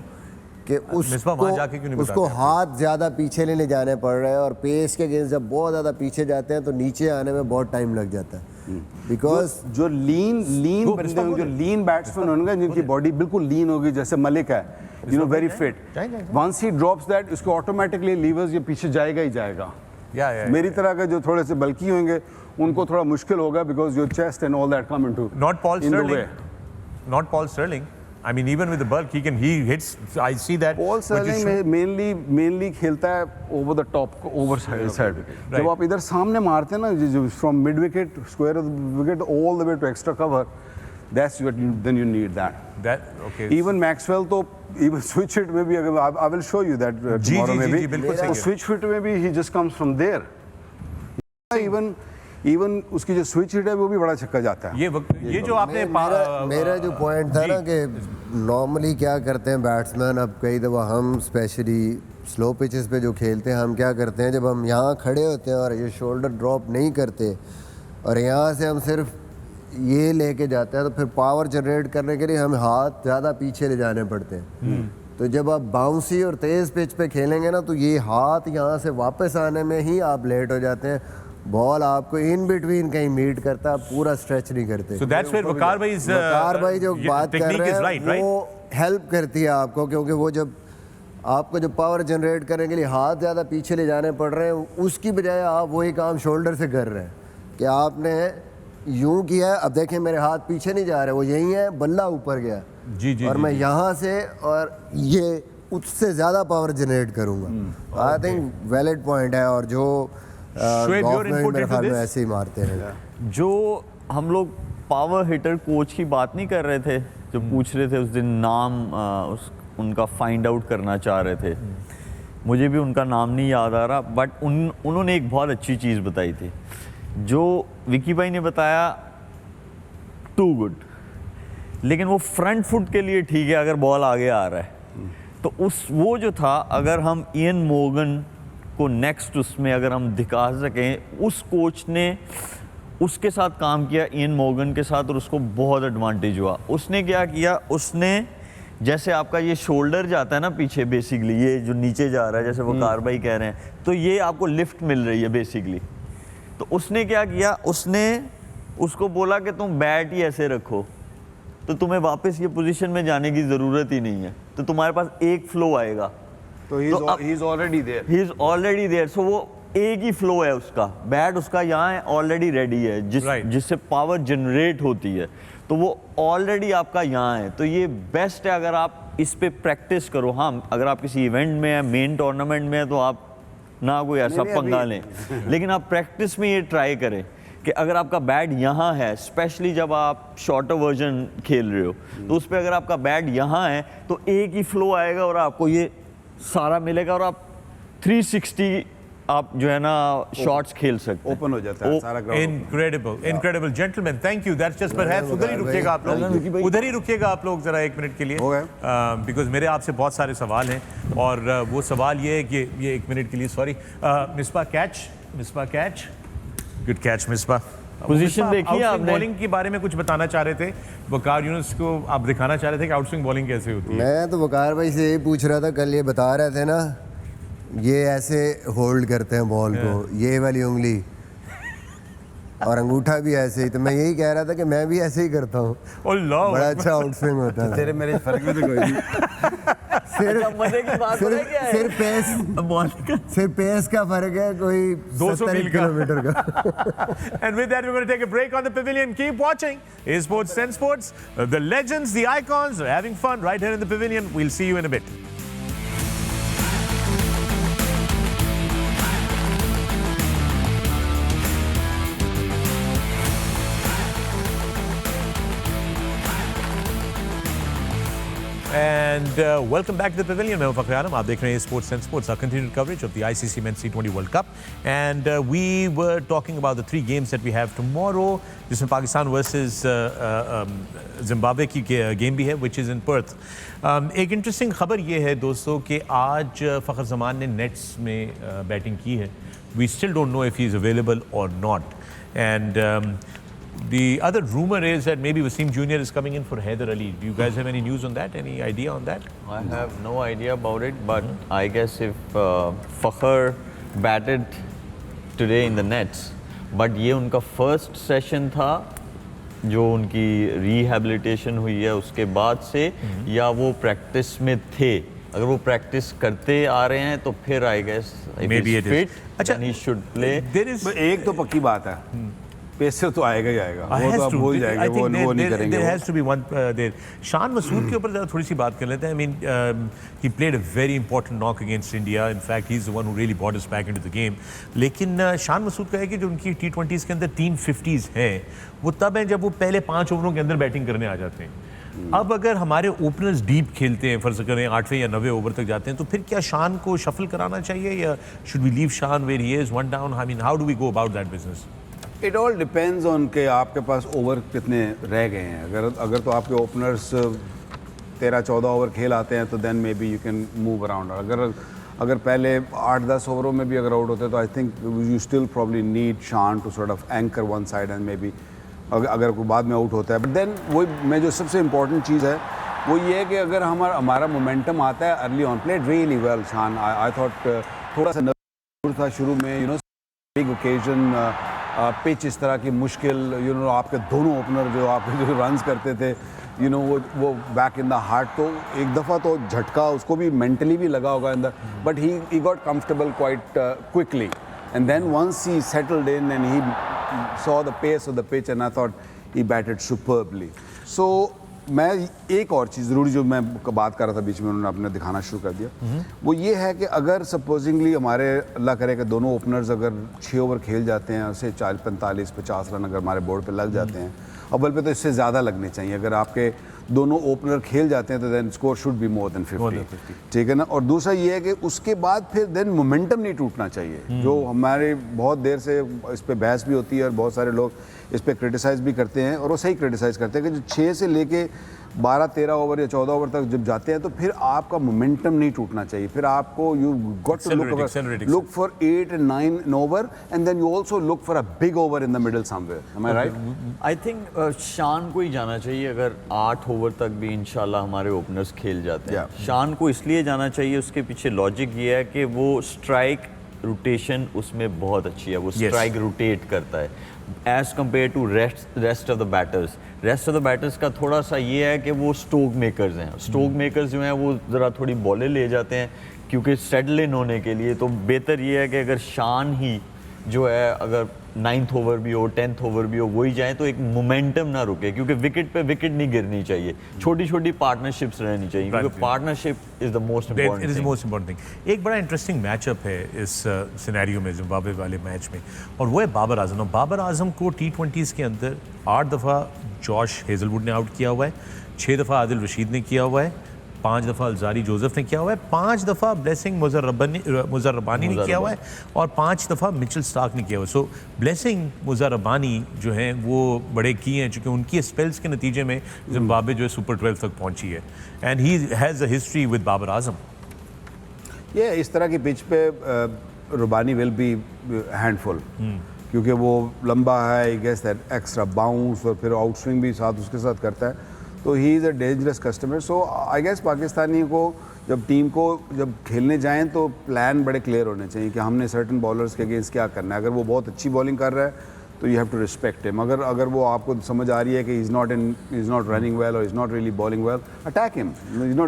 कि उसको हाथ ज़्यादा पीछे नहीं ले जाने पड़ रहे हैं, और पेस के अगेंस्ट जब बहुत ज़्यादा पीछे जाते हैं तो नीचे आने में बहुत टाइम लग जाता है. बिकॉज जो लीन बैट्समैन होंगे जिनकी बॉडी बिल्कुल लीन होगी, जैसे मलिक है, you know, very fit, once he drops that, उसको ऑटोमेटिकली लीवर्स ये पीछे जाएगा ही जाएगा. मेरी तरह के जो थोड़े से बल्की होंगे उनको थोड़ा मुश्किल होगा, because your chest and all that come into. Not Paul Sterling. I mean, even with the bulk, he hits. I see that. Paul Sterling mainly खेलता है over the top, over side. जब आप इधर सामने मारते हैं ना, from mid wicket, square of the wicket, all the way to extra cover, that's what then you need that. Okay. Even Maxwell तो even switch it maybe, I will show you that tomorrow maybe. बिल्कुल switch it maybe he just comes from there. Even उसकी जो switch hit है वो भी बड़ा छक्का जाता है. ये जो आपने मेरा जो पॉइंट था ना कि नॉर्मली क्या करते हैं बैट्समैन, अब कई दफ़ा हम स्पेशली स्लो पिचेस पे जो खेलते हैं, हम क्या करते हैं, जब हम यहाँ खड़े होते हैं और ये शोल्डर ड्रॉप नहीं करते और यहाँ से हम सिर्फ ये लेके जाते हैं, तो फिर पावर जनरेट करने के लिए हमें हाथ ज़्यादा पीछे ले जाने पड़ते हैं. तो जब आप बाउंसी और तेज़ पिच पे खेलेंगे ना, तो ये हाथ यहाँ से वापस आने में ही आप लेट हो जाते हैं. बॉल आपको इन बिटवीन कहीं मीट करता, आप पूरा स्ट्रेच नहीं करते. So that's where वकार भाई जो बात कर रहे हैं वो हेल्प करती है आपको, क्योंकि वो जब आपको जो पावर जनरेट करने के लिए हाथ ज़्यादा पीछे ले जाने पड़ रहे हैं, उसकी बजाय आप वही काम शोल्डर से कर रहे हैं कि आपने यूं किया. अब देखें मेरे हाथ पीछे नहीं जा रहे, वो यही है, बल्ला ऊपर गया और मैं यहाँ से और ये उससे ज़्यादा पावर जनरेट करूँगा. आई थिंक वैलिड पॉइंट है. और जो ऐसे ही मारते हैं. जो हम लोग पावर हिटर कोच की बात नहीं कर रहे थे, जो पूछ रहे थे उस दिन नाम उनका फाइंड आउट करना चाह रहे थे, मुझे भी उनका नाम नहीं याद आ रहा, बट उन्होंने एक बहुत अच्छी चीज़ बताई थी. जो विकी भाई ने बताया, टू गुड, लेकिन वो फ्रंट फुट के लिए ठीक है अगर बॉल आगे आ रहा है. तो वो जो था, अगर हम इयन मोर्गन को नेक्स्ट उसमें अगर हम दिखा सकें, उस कोच ने उसके साथ काम किया, इयन मोर्गन के साथ, और उसको बहुत एडवांटेज हुआ. उसने क्या किया, उसने जैसे आपका ये शोल्डर जाता है ना पीछे, बेसिकली ये जो नीचे जा रहा है, जैसे वकार भाई कह रहे हैं, तो ये आपको लिफ्ट मिल रही है बेसिकली. तो उसने क्या किया, उसने उसको बोला कि तुम बैट ही ऐसे रखो, तो तुम्हें वापस ये पोजीशन में जाने की ज़रूरत ही नहीं है. तो तुम्हारे पास एक फ्लो आएगा। तो ही इज ऑलरेडी देयर। सो वो एक ही फ्लो है उसका, बैट उसका यहाँ ऑलरेडी रेडी है, जिससे पावर जनरेट होती है, तो वो ऑलरेडी आपका यहाँ है। तो ये बेस्ट है अगर आप इस पे प्रैक्टिस करो। हाँ, अगर आप किसी इवेंट में है, मेन टूर्नामेंट में है, तो आप ना कोई ऐसा पंगा लें, लेकिन आप प्रैक्टिस में ये ट्राई करें कि अगर आपका बैट यहाँ है, स्पेशली जब आप शॉर्टर वर्जन खेल रहे हो, तो उस पर अगर आपका बैट यहाँ है तो एक ही फ्लो आएगा और आपको ये सारा मिलेगा और आप 360 आप जो है ना शॉट्स खेल सकते हैं, ओपन हो जाता है सारा ground. Incredible gentleman, thank you. That's just perhaps उधर ही रुकिएगा आप लोग, उधर ही रुकिएगा आप लोग जरा 1 मिनट के लिए, बिकॉज मेरे आपसे बहुत सारे सवाल हैं और वो सवाल ये है कि ये 1 मिनट के लिए, sorry, Misbah catch, good catch Misbah. Position देखिए आपने, बॉलिंग के बारे में कुछ बताना चाह रहे थे, वकार यूनुस को आप दिखाना चाह रहे थे कि आउटस्विंग बॉलिंग कैसे होती है। मैं तो वकार भाई से यही पूछ रहा था, कल ये बता रहे थे ना, ये ऐसे होल्ड करते हैं बॉल को, ये वाली उंगली और अंगूठा भी ऐसे ही, तो मैं यही कह रहा था कि मैं भी ऐसे ही करता हूँ, बड़ा अच्छा आउटस्विंग होता है। तेरे मेरे फर्क भी तो कोई नहीं। सिर्फ पेस का फर्क है, कोई 200 किलोमीटर का। And with that, we're going to take a break on the Pavilion. Keep watching Sports 10 Sports. The legends, the icons are having fun right here in the Pavilion. We'll see you in a bit. And welcome back to the Pavilion. मैं फखर आलम, आप देख रहे हैं Sports 10 Sports, our continued coverage of the ICC Men's T20 World Cup. And we were talking about the 3 games that we have tomorrow, जिसमें Pakistan versus Zimbabwe की game भी है, which is in Perth. एक इंटरेस्टिंग खबर ये है दोस्तों कि आज फ़खर ज़मान ने नेट्स में बैटिंग की है. We still don't know if he is available or not. And the other rumor is that maybe Wasim Jr. is coming in for Haider Ali. Do you guys have any news on that? Any idea on that? I have no idea about it, but I guess if Fakhr batted today in the nets, but ये उनका first session था जो उनकी rehabilitation हुई है उसके बाद से, या वो practice में थे. अगर वो practice करते आ रहे हैं तो फिर I guess if maybe he's fit, then he should play. एक तो पक्की बात है, पैसे तो आएगा ही आएगा, वो तो आप भूल जाएंगे, वो नहीं करेंगे। There has to be one there. Shan Masood के ऊपर ज़रा थोड़ी सी बात कर लेते हैं. I mean, he played a very important knock against India. In fact, he's the one who really brought us back into the game. लेकिन शान मसूद का है कि जो उनकी T20s के अंदर 3 50s हैं, वो तब हैं जब वो पहले 5 ओवरों के अंदर बैटिंग करने आ जाते हैं. अब अगर हमारे ओपनर्स डीप खेलते हैं, फर्ज करें 8वें या 9वें ओवर तक जाते हैं, तो फिर क्या शान को शफल कराना चाहिए या should we leave Shan where he is, 1 down? I mean, how do we go about that business? It all depends on कि आपके पास ओवर कितने रह गए हैं. अगर तो आपके ओपनर्स 13-14 ओवर खेल आते हैं तो then maybe you can move around. अगर पहले 8-10 ओवरों में भी अगर आउट होते हैं तो I think you still probably need Shan to sort of anchor one side and maybe अगर कोई बाद में आउट होता है. बट देन वो मैं जो सबसे इम्पॉर्टेंट चीज़ है वो ये है कि अगर हमारा मोमेंटम आता है early on, played really well शान. आई थॉट थोड़ा सा नर्वस था शुरू में, you know, big occasion, pitch इस तरह की मुश्किल, यू नो, आपके दोनों ओपनर जो आपके जो रन्स करते थे, यू नो, वो बैक इन द हार्ट, तो एक दफ़ा तो झटका उसको भी मेंटली भी लगा होगा अंदर, but he got comfortable quite quickly and then once he settled in and he saw the pace of the pitch and I thought he batted superbly. So मैं एक और चीज़ ज़रूरी जो मैं बात कर रहा था बीच में, उन्होंने अपने दिखाना शुरू कर दिया, वो ये है कि अगर सपोजिंगली हमारे अल्लाह करे कि दोनों ओपनर्स अगर 6 ओवर खेल जाते हैं, उससे 40-45-50 रन अगर हमारे बोर्ड पे लग जाते हैं, अव्वल पे तो इससे ज़्यादा लगने चाहिए. अगर आपके दोनों ओपनर खेल जाते हैं तो then score should be more than 50, ठीक है ना. और दूसरा ये है कि उसके बाद फिर देन मोमेंटम नहीं टूटना चाहिए, जो हमारे बहुत देर से इस पर बहस भी होती है और बहुत सारे लोग इस पर क्रिटिसाइज़ भी करते हैं, और वो सही क्रिटिसाइज़ करते हैं कि जो 6 से लेके 12-13 ओवर या 14 ओवर तक जब जाते हैं तो फिर आपका मोमेंटम नहीं टूटना चाहिए. फिर आपको you got to look for 8 and 9 over and then you also look for a big over in the middle somewhere. Am I right? I think Shan को ही जाना चाहिए. अगर 8 ओवर तक भी इंशाल्लाह हमारे ओपनर्स खेल जाते हैं, शान को इसलिए जाना चाहिए, उसके पीछे लॉजिक ये है कि वो स्ट्राइक रोटेशन उसमें बहुत अच्छी है, वो स्ट्राइक रोटेट करता है as compared to rest of the batters. Rest of the batters का थोड़ा सा ये है कि वो स्ट्रोक मेकर्स हैं। स्ट्रोक मेकर्स जो हैं वो ज़रा थोड़ी बॉलें ले जाते हैं क्योंकि सेटल इन होने के लिए। तो बेहतर ये है कि अगर शान ही जो है अगर 9th ओवर भी हो 10th ओवर भी हो वही जाए तो एक मोमेंटम ना रुके, क्योंकि विकेट पे विकेट नहीं गिरनी चाहिए, छोटी छोटी पार्टनरशिप्स रहनी चाहिए, क्योंकि partnership is the most important thing. एक बड़ा इंटरेस्टिंग मैचअप है इस सिनेरियो में, जिम्बाब्वे वाले मैच में, और वो है बाबर आजम। बाबर आजम को T20s के अंदर 8 दफ़ा जॉश हेजलवुड ने आउट किया हुआ है, 6 दफ़ा आदिल रशीद ने किया हुआ है, 5 दफ़ा अलजारी जोसेफ ने किया हुआ है, 5 दफ़ा ब्लेसिंग मुजर्रबानी ने किया हुआ है, और 5 दफ़ा मिचेल स्टार्क ने किया हुआ है। सो ब्लेसिंग मुजर्रबानी जो हैं वो बड़े की हैं, चूँकि उनकी स्पेल्स के नतीजे में जिम्बाब्वे जो है सुपर 12 तक पहुंची है, and he has a history with Babar Azam. ये इस तरह की पिच पे रुबानी विल बी हैंडफुल, क्योंकि वो लंबा है, I guess that extra bounce और फिर आउट स्विंग भी साथ उसके साथ करता है, तो he is a dangerous customer. So I guess Pakistani को जब टीम को जब खेलने जाएं तो प्लान बड़े क्लियर होने चाहिए कि हमने सर्टन बॉलर्स के अगेंस्ट क्या करना है। अगर वो बहुत अच्छी बॉलिंग कर रहा है तो you have to respect him. अगर वो आपको समझ आ रही है कि इज़ नॉट रनिंग वेल और is not really bowling well, attack him,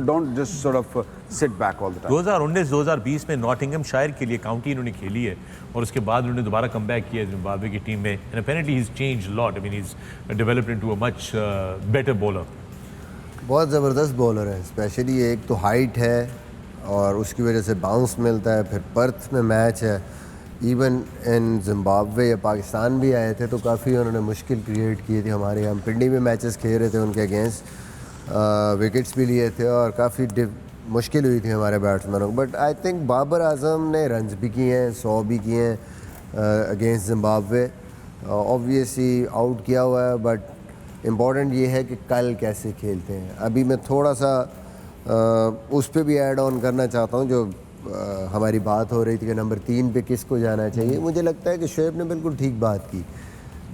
don't just sort of sit back all the time. 2019-2020 में नॉटिंघमशायर के लिए काउंटी इन्होंने खेली है, और उसके बाद उन्होंने दोबारा कम बैक किया जिम्बाब्वे की टीम में, and apparently he is changed lot. I mean he is developed into a much better bowler. बहुत ज़बरदस्त बॉलर है, स्पेशली एक तो हाइट है और उसकी वजह से बाउंस मिलता है। फिर पर्थ में मैच है, इवन इन जिम्बाब्वे या पाकिस्तान भी आए थे तो काफ़ी उन्होंने मुश्किल क्रिएट की थी हमारे यहाँ। पिंडी में मैचेस खेल रहे थे उनके अगेंस्ट, विकेट्स भी लिए थे और काफ़ी मुश्किल हुई थी हमारे बैट्समैनों को। But I think Babar Azam ने रन्स भी किए हैं, 100 भी किए हैं अगेंस्ट जिम्बाब्वे। ऑब्वियसली आउट किया हुआ है, बट इम्पॉर्टेंट ये है कि कल कैसे खेलते हैं। अभी मैं थोड़ा सा उस पर भी ऐड ऑन करना चाहता हूँ जो हमारी बात हो रही थी कि नंबर 3 पे किसको जाना चाहिए। मुझे लगता है कि शोएब ने बिल्कुल ठीक बात की।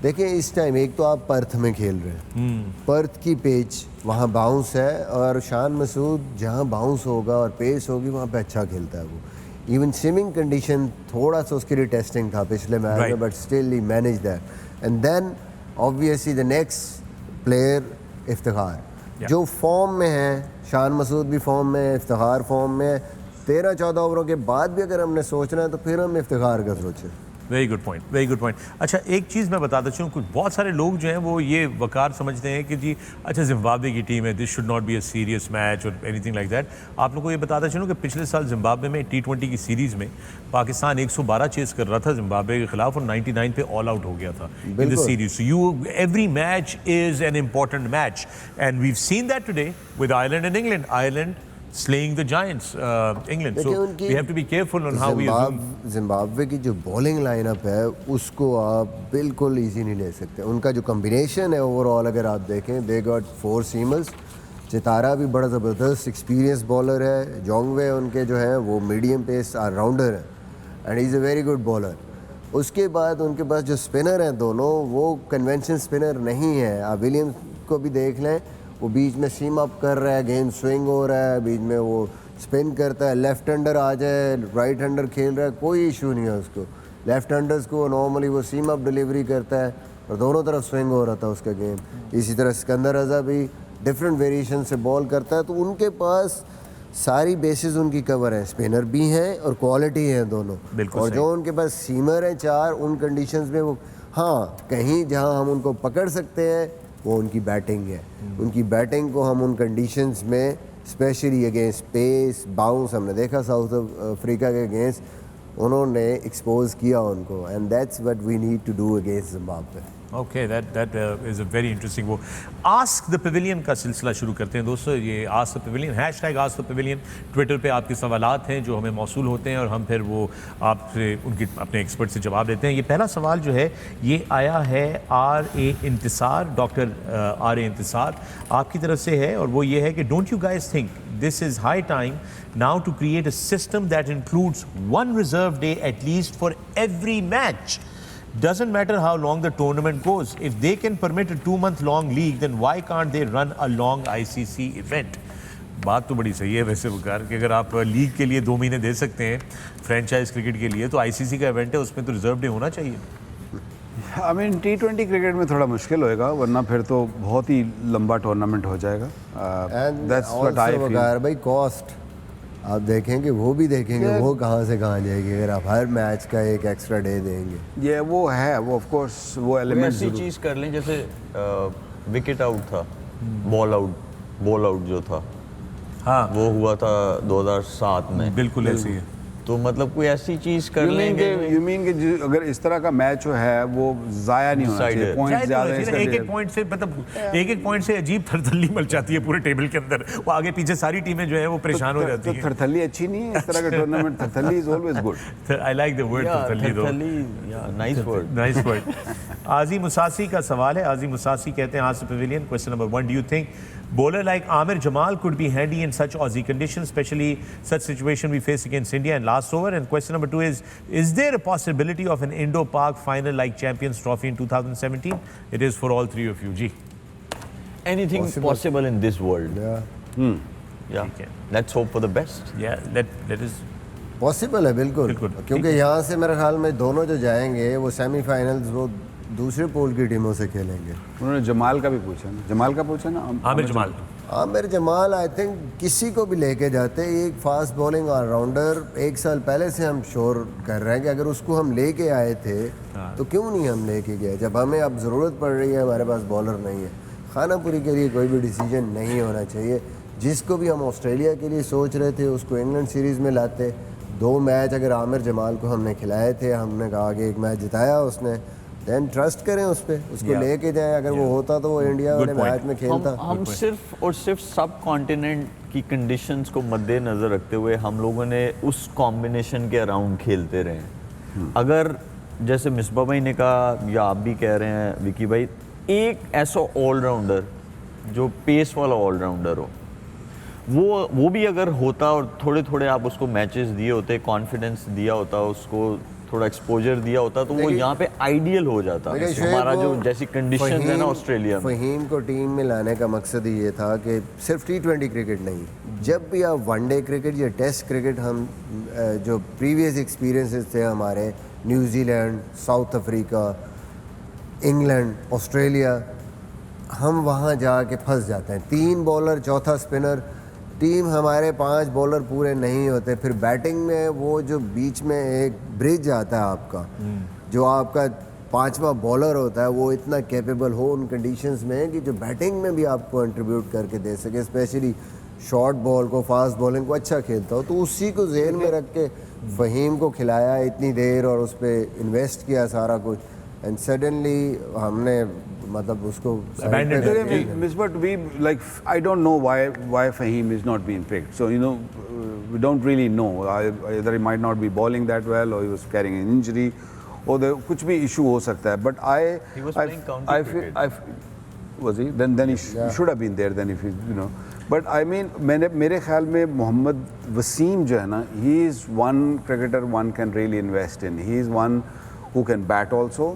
देखिए इस टाइम एक तो आप पर्थ में खेल रहे हैं, पर्थ की पिच वहाँ बाउंस है, और शान मसूद जहाँ बाउंस होगा और पेस होगी वहाँ पे अच्छा खेलता है वो। इवन स्विमिंग कंडीशन थोड़ा सा उसके लिए टेस्टिंग था पिछले मैच में, but still he manage that. And then obviously the next player Iftikhar जो फॉर्म में है, शान मसूद भी फॉर्म में है, इफ्तिखार फॉर्म में है। 13-14 ओवरों के बाद भी अगर हमने सोचना है तो फिर हम इफ्तिखार का सोचें। Very good point, very good point. अच्छा एक चीज़ मैं बताता चलूँ, कुछ बहुत सारे लोग जो हैं वो ये वकार समझते हैं कि जी अच्छा जिम्बाब्वे की टीम है, this should not be a serious match और एनीथिंग लाइक दैट। आप लोगों को ये बताता चलूँ कि पिछले साल जिम्बाब्वे में T20 की सीरीज़ में पाकिस्तान 112 चेस कर रहा था जिम्बाब्वे के खिलाफ, और 99 पे ऑल आउट हो गया था in the series. So you every match is an important match, and we have seen that today with Ireland and England. Ireland slaying the giants, England. So we have to be careful on how we assume. Zimbabwe की जो bowling lineup है उसको आप बिल्कुल easy नहीं ले सकते। उनका जो कॉम्बिनेशन है ओवरऑल अगर आप देखें, दे गॉट 4 सीमर्स। चितारा भी बड़ा ज़बरदस्त एक्सपीरियंस बॉलर है, जोंगवे उनके जो हैं वो मीडियम पेस राउंडर हैं, and is a very good bowler. उसके बाद उनके पास जो स्पिनर हैं दोनों, वो कन्वेंशनल स्पिनर नहीं है। आप विलियम्स को भी देख लें, वो बीच में सीम अप कर रहा है, गेंद स्विंग हो रहा है, बीच में वो स्पिन करता है, लेफ्ट हैंडर आ जाए, राइट हैंडर खेल रहा है, कोई इशू नहीं है उसको। लेफ्ट हैंडर्स को नॉर्मली वो सीम अप डिलीवरी करता है और दोनों तरफ स्विंग हो रहा था उसका गेंद। इसी तरह सिकंदर रज़ा भी डिफरेंट वेरिएशन से बॉल करता है, तो उनके पास सारी बेसिस उनकी कवर है, स्पिनर भी हैं और क्वालिटी हैं दोनों। और जो उनके पास सीमर हैं 4, उन कंडीशंस में वो, हाँ कहीं जहाँ हम उनको पकड़ सकते हैं वो उनकी बैटिंग है। उनकी बैटिंग को हम उन कंडीशंस में स्पेशली अगेंस्ट पेस बाउंस, हमने देखा साउथ अफ्रीका के अगेंस्ट उन्होंने एक्सपोज किया उनको, and that's what we need to do against Zimbabwe. Okay, that is a very interesting. वो आस्क द पेविलियन का सिलसिला शुरू करते हैं दोस्तों। ये ask the pavilion, hashtag ask the pavilion, Twitter पे आपके सवालात हैं जो हमें मौसूल होते हैं और हम फिर वो आपसे उनके अपने एक्सपर्ट से जवाब देते हैं। ये पहला सवाल जो है ये आया है RA Intisar, doctor RA Intisar आपकी तरफ से है, और वो ये है कि don't you guys think this is high time now to create a system that includes one reserve day at least for every match? Doesn't matter how long the tournament goes. If they can permit a 2-month long league, then why can't they run a long ICC event? बात तो बड़ी सही है वैसे वकार कि अगर आप league के लिए 2 महीने दे सकते हैं फ्रेंचाइज क्रिकेट के लिए, तो आईसीसी का इवेंट है उसमें तो रिजर्व डे होना चाहिए। आई मीन T20 क्रिकेट में थोड़ा मुश्किल होएगा, वरना फिर तो बहुत ही लंबा टूर्नामेंट हो जाएगा। That's what I feel. भाई कॉस्ट आप देखेंगे, वो भी देखेंगे वो कहाँ से कहाँ जाएगी अगर आप हर मैच का एक एक्स्ट्रा डे देंगे। ये वो है, वो ऑफ कोर्स वो एलिमेंट ऐसी चीज़ कर लें जैसे विकेट आउट था, बॉल आउट जो था, हाँ वो हुआ था 2007 में, बिल्कुल ऐसी है। तो मतलब कोई ऐसी चीज़ कर लेंगे। यू मीन कि अगर इस तरह का मैच है वो ज़ाया नहीं होना चाहिए, पॉइंट ज़्यादा है, एक पॉइंट से मतलब एक पॉइंट से अजीब थरथल्ली मच जाती है पूरे टेबल के अंदर, वो आगे पीछे सारी टीमें जो है वो परेशान हो जाती हैं। तो थरथल्ली अच्छी नहीं है इस तरह का टूर्नामेंट। थरथल्ली is always good. I like the word थरथल्ली दो, नाइस वर्ड। आज़ी मुसासी का सवाल है। आज़ी मुसासी कहते हैं Asif pavilion, question number 1, do you think bowler like Amir Jamal could be handy in such Aussie conditions, especially such situation we face against India in last over? And question number 2 is there a possibility of an Indo-Pak final like Champions Trophy in 2017? It is for all three of you. Ji. Anything possible in this world. Yeah. Let's hope for the best. Yeah, that is possible है बिल्कुल, क्योंकि यहाँ से मेरे ख्याल में दोनों जो जाएंगे वो सेमीफाइनल्स वो दूसरे पोल की टीमों से खेलेंगे। उन्होंने जमाल का भी पूछा ना, जमाल का पूछा ना, आमिर जमाल आई थिंक किसी को भी लेके जाते, एक फास्ट बॉलिंग ऑलराउंडर 1 साल पहले से हम श्योर कर रहे हैं कि अगर उसको हम लेके आए थे तो क्यों नहीं हम लेके गए, जब हमें अब ज़रूरत पड़ रही है हमारे पास बॉलर नहीं है। खानापुरी के लिए कोई भी डिसीजन नहीं होना चाहिए। जिसको भी हम ऑस्ट्रेलिया के लिए सोच रहे थे उसको इंग्लैंड सीरीज़ में लाते। 2 मैच अगर आमिर जमाल को हमने खिलाए थे, हमने कहा कि 1 मैच जिताया उसने, देन ट्रस्ट करें उस पर, उसको लेके जाएं। अगर वो होता तो वो इंडिया वाले मैच में खेलता। हम सिर्फ और सिर्फ सब कॉन्टिनेंट की कंडीशंस को मद्देनज़र रखते हुए हम लोगों ने उस कॉम्बिनेशन के अराउंड खेलते रहे। अगर जैसे मिसबा भाई ने कहा या आप भी कह रहे हैं विकी भाई, एक ऐसा ऑलराउंडर जो पेस वाला ऑलराउंडर हो, वो भी अगर होता और थोड़े थोड़े आप उसको मैचेस दिए होते, कॉन्फिडेंस दिया होता, उसको थोड़ा एक्सपोजर दिया होता, तो वो यहाँ पे आइडियल हो जाता। हमारा जो जैसी कंडीशन है ना ऑस्ट्रेलिया में। फहीम को टीम में लाने का मकसद ही ये था कि सिर्फ T20 क्रिकेट नहीं, जब भी आप वनडे क्रिकेट या टेस्ट क्रिकेट, हम जो प्रीवियस एक्सपीरियंसेस थे हमारे, New Zealand, south Africa, England, Australia, हम वहाँ जाके फंस जाते हैं। 3 बॉलर, चौथा स्पिनर, टीम हमारे 5 बॉलर पूरे नहीं होते। फिर बैटिंग में वो जो बीच में एक ब्रिज आता है आपका, जो आपका 5वां बॉलर होता है, वो इतना कैपेबल हो उन कंडीशंस में कि जो बैटिंग में भी आपको कंट्रीब्यूट करके दे सके, स्पेशली शॉर्ट बॉल को, फास्ट बॉलिंग को अच्छा खेलता हो। तो उसी को ज़हन में रख के फ़हीम को खिलाया इतनी देर और उस पर इन्वेस्ट किया सारा कुछ, एंड सडनली हमने मतलब उसको but we like I don't know why Fahim is not being picked, so you know we don't really know either he might not be bowling that well or he was carrying an injury or there कुछ भी issue हो सकता है, but he was playing county cricket. Was he? Then he should have been there then if he, you know, but I mean मेरे ख्याल में मोहम्मद वसीम जो है ना, he is one cricketer one can really invest in. He is one who can bat also.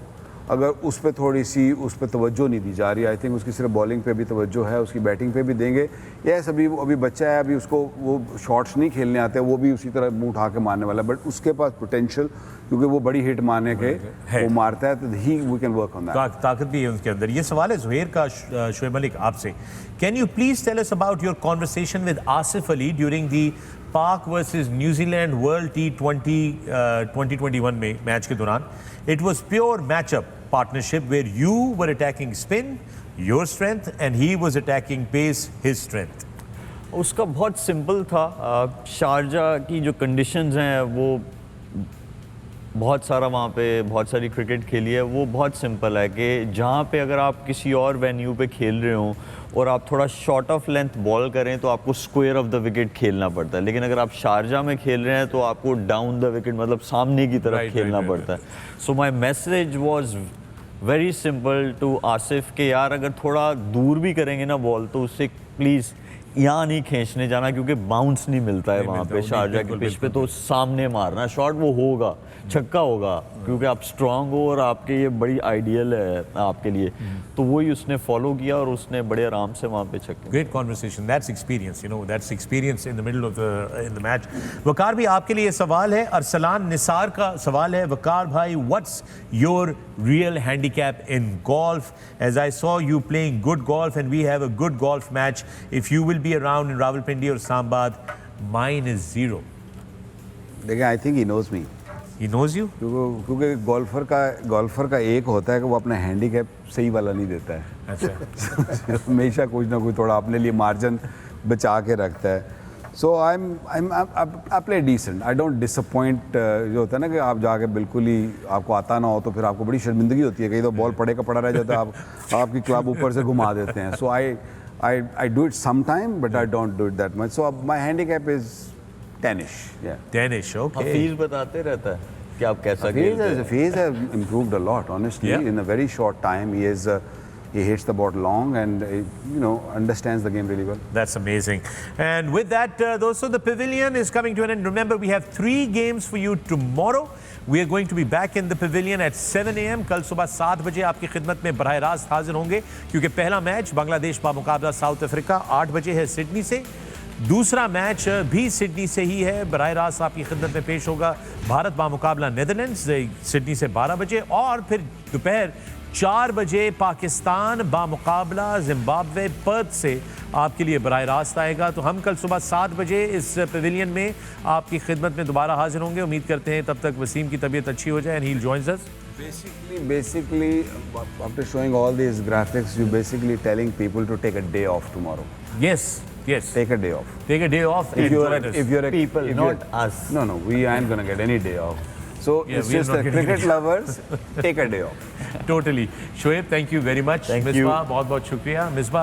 अगर उस पर थोड़ी सी उस पर तवज्जो नहीं दी जा रही, आई थिंक उसकी सिर्फ बॉलिंग पे भी तवज्जो है, उसकी बैटिंग पे भी देंगे। यस, अभी बच्चा है, अभी उसको वो शॉट्स नहीं खेलने आते, वो भी उसी तरह मुंह उठा के मारने वाला, बट उसके पास पोटेंशियल, क्योंकि वो बड़ी हिट मारने के वो मारता है, तो we can work on that. ताकत भी है उसके अंदर। ये सवाल है जुहैर का शोएब मलिक आपसे। Can you please tell us about your conversation with Asif Ali during the Pak versus New Zealand world T20 2021 में मैच के दौरान? It was pure matchup partnership where you were attacking spin, your strength, and he was attacking pace, his strength. उसका बहुत simple था। Sharjah की जो conditions हैं वो बहुत सारा वहाँ पे बहुत सारी क्रिकेट खेली है, वो बहुत सिंपल है कि जहाँ पे अगर आप किसी और वेन्यू पे खेल रहे हो और आप थोड़ा शॉर्ट ऑफ लेंथ बॉल करें तो आपको स्क्वायर ऑफ द विकेट खेलना पड़ता है, लेकिन अगर आप शारजा में खेल रहे हैं तो आपको डाउन द विकेट मतलब सामने की तरफ खेलना पड़ता है। So my message was very simple to Asif कि यार अगर थोड़ा दूर भी करेंगे ना बॉल तो उससे प्लीज़ यहाँ नहीं खींचने जाना क्योंकि बाउंस नहीं मिलता है नहीं वहाँ मिलता, पे नहीं, शारजा की पिच पे, तो सामने मारना शॉट वो होगा, छक्का होगा क्योंकि आप स्ट्रांग हो और आपके ये बड़ी आइडियल है आपके लिए। तो वही उसने फॉलो किया और उसने बड़े आराम से वहाँ पे छक्के। Great conversation. That's experience. You know, that's experience in the middle of the match. वकार भी आपके लिए सवाल है, अरसलान निसार का सवाल है। वकार भाई, what's your real handicap in golf? As I saw you playing good golf and we have a good golf match. If you will be around in Rawalpindi or Islamabad, mine is 0. देखिए, I think he knows me. He knows you? क्योंकि golfer का एक होता है कि वो अपना handicap सही वाला नहीं देता है। अच्छा। हमेशा कुछ ना कुछ थोड़ा अपने लिए मार्जिन बचा के रखता है। So I play decent, I don't disappoint. जो होता है ना कि आप जाके बिल्कुल ही आपको आता ना हो तो फिर आपको बड़ी शर्मिंदगी होती है, कहीं तो बॉल पड़े का पड़ा रह जाता है, आपकी क्लब ऊपर से घुमा देते हैं। So I do it some time but I don't do it that much. So my handicap is 10ish. Yeah. 10ish, okay. Hafeez बताते रहता है कि आप कैसा खेलते हैं। Hafeez has improved a lot, honestly. Yeah. In a very short time, he hits the ball long and understands the game really well. That's amazing. And with that, also the Pavilion is coming to an end. Remember, we have 3 games for you tomorrow. We are going to be back in the Pavilion at 7 a.m. कल सुबह 7 बजे आपकी खिदमत में बराह रास्त हाजिर होंगे, क्योंकि पहला मैच बांग्लादेश का मुकाबला साउथ अफ्रीका 8 बजे है सिडनी से। दूसरा मैच भी सिडनी से ही है, बराह रास्त आपकी खिदमत में पेश होगा भारत बा मुकाबला नीदरलैंड्स सिडनी से 12 बजे, और फिर दोपहर 4 बजे पाकिस्तान बा मुकाबला जिम्बाब्वे पर्थ से आपके लिए बराह रास्त आएगा। तो हम कल सुबह 7 बजे इस पेविलियन में आपकी खिदमत में दोबारा हाजिर होंगे। उम्मीद करते हैं तब तक वसीम की तबीयत अच्छी हो जाए and he'll join us. Basically, after showing all these graphics, you're basically telling people to take a day off tomorrow. Yes. Take a day off. Take a day off. If you're a People, if not you're- us. No, we aren't gonna get any day off. So Yeah, it's we are just not the getting cricket any- lovers, take a day off. Totally. Shoaib, thank you very much. Thank you. Misbah, बहुत बहुत शुक्रिया। मिसबा,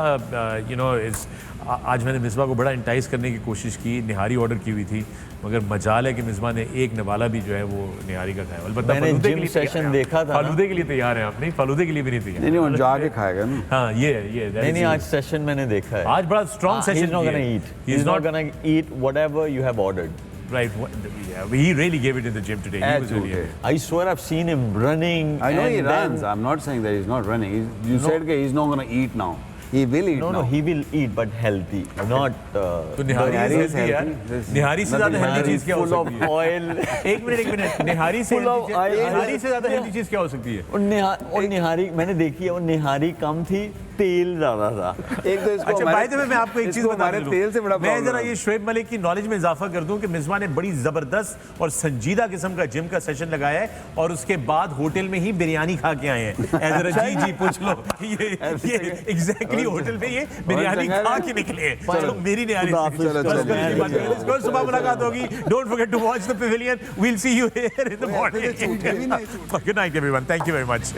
आज मैंने मिसबा को बड़ा entice करने की कोशिश की, निहारी ऑर्डर की हुई थी, मगर मजाल है कि मिसबा ने एक नवाला भी जो है वो निहारी का खाया। अलबत्ता मैंने फालूदे के जिम लिए सेशन देखा था ना। फालूदे के लिए तैयार हैं आप? नहीं, फालूदे के लिए भी नहीं तैयार। नहीं, वो जाके खाएगा ना। हाँ, ये नहीं, आज सेशन मैंने देखा है। आज बड़ा strong session. He's not gonna eat. He's not gonna eat whatever you have ordered. Right. Yeah, he really gave it in the gym today. He was really happy. I swear I've seen him running. I know he and then- runs. I'm not saying that he's not running. You said that he's not gonna eat now. He will eat No, now. he will eat, but healthy, not. तो निहारी निहारी is is healthy यार। healthy. This- निहारी से ज्यादा nothing healthy चीज क्या हो full of सकती है? oil. एक मिनट, निहारी से Full of oil. निहारी से ज्यादा हेल्दी चीज क्या हो सकती है? और निहारी मैंने देखी है, वो निहारी कम थी, तेल ज्यादा था। एक तो इसको अच्छा, हमारे- बाय द वे मैं आपको एक चीज इसको बता हमारे दूं। तेल से बड़ा मैं problem जरा है। ये शोएब मलिक की नॉलेज में इजाफा कर दूं कि मिसबा ने बड़ी जबरदस्त और संजीदा किस्म का जिम का सेशन लगाया है, और उसके बाद होटल में ही बिरयानी खा के आए हैं। जी पूछ लो, ये एग्जैक्टली होटल में ये बिरयानी खा के निकले हैं। चलो मेरी निहारी चलो, सुबह मुलाकात होगी। Don't forget to watch the pavilion. We'll see you here in the morning. Good night everyone, thank you very much.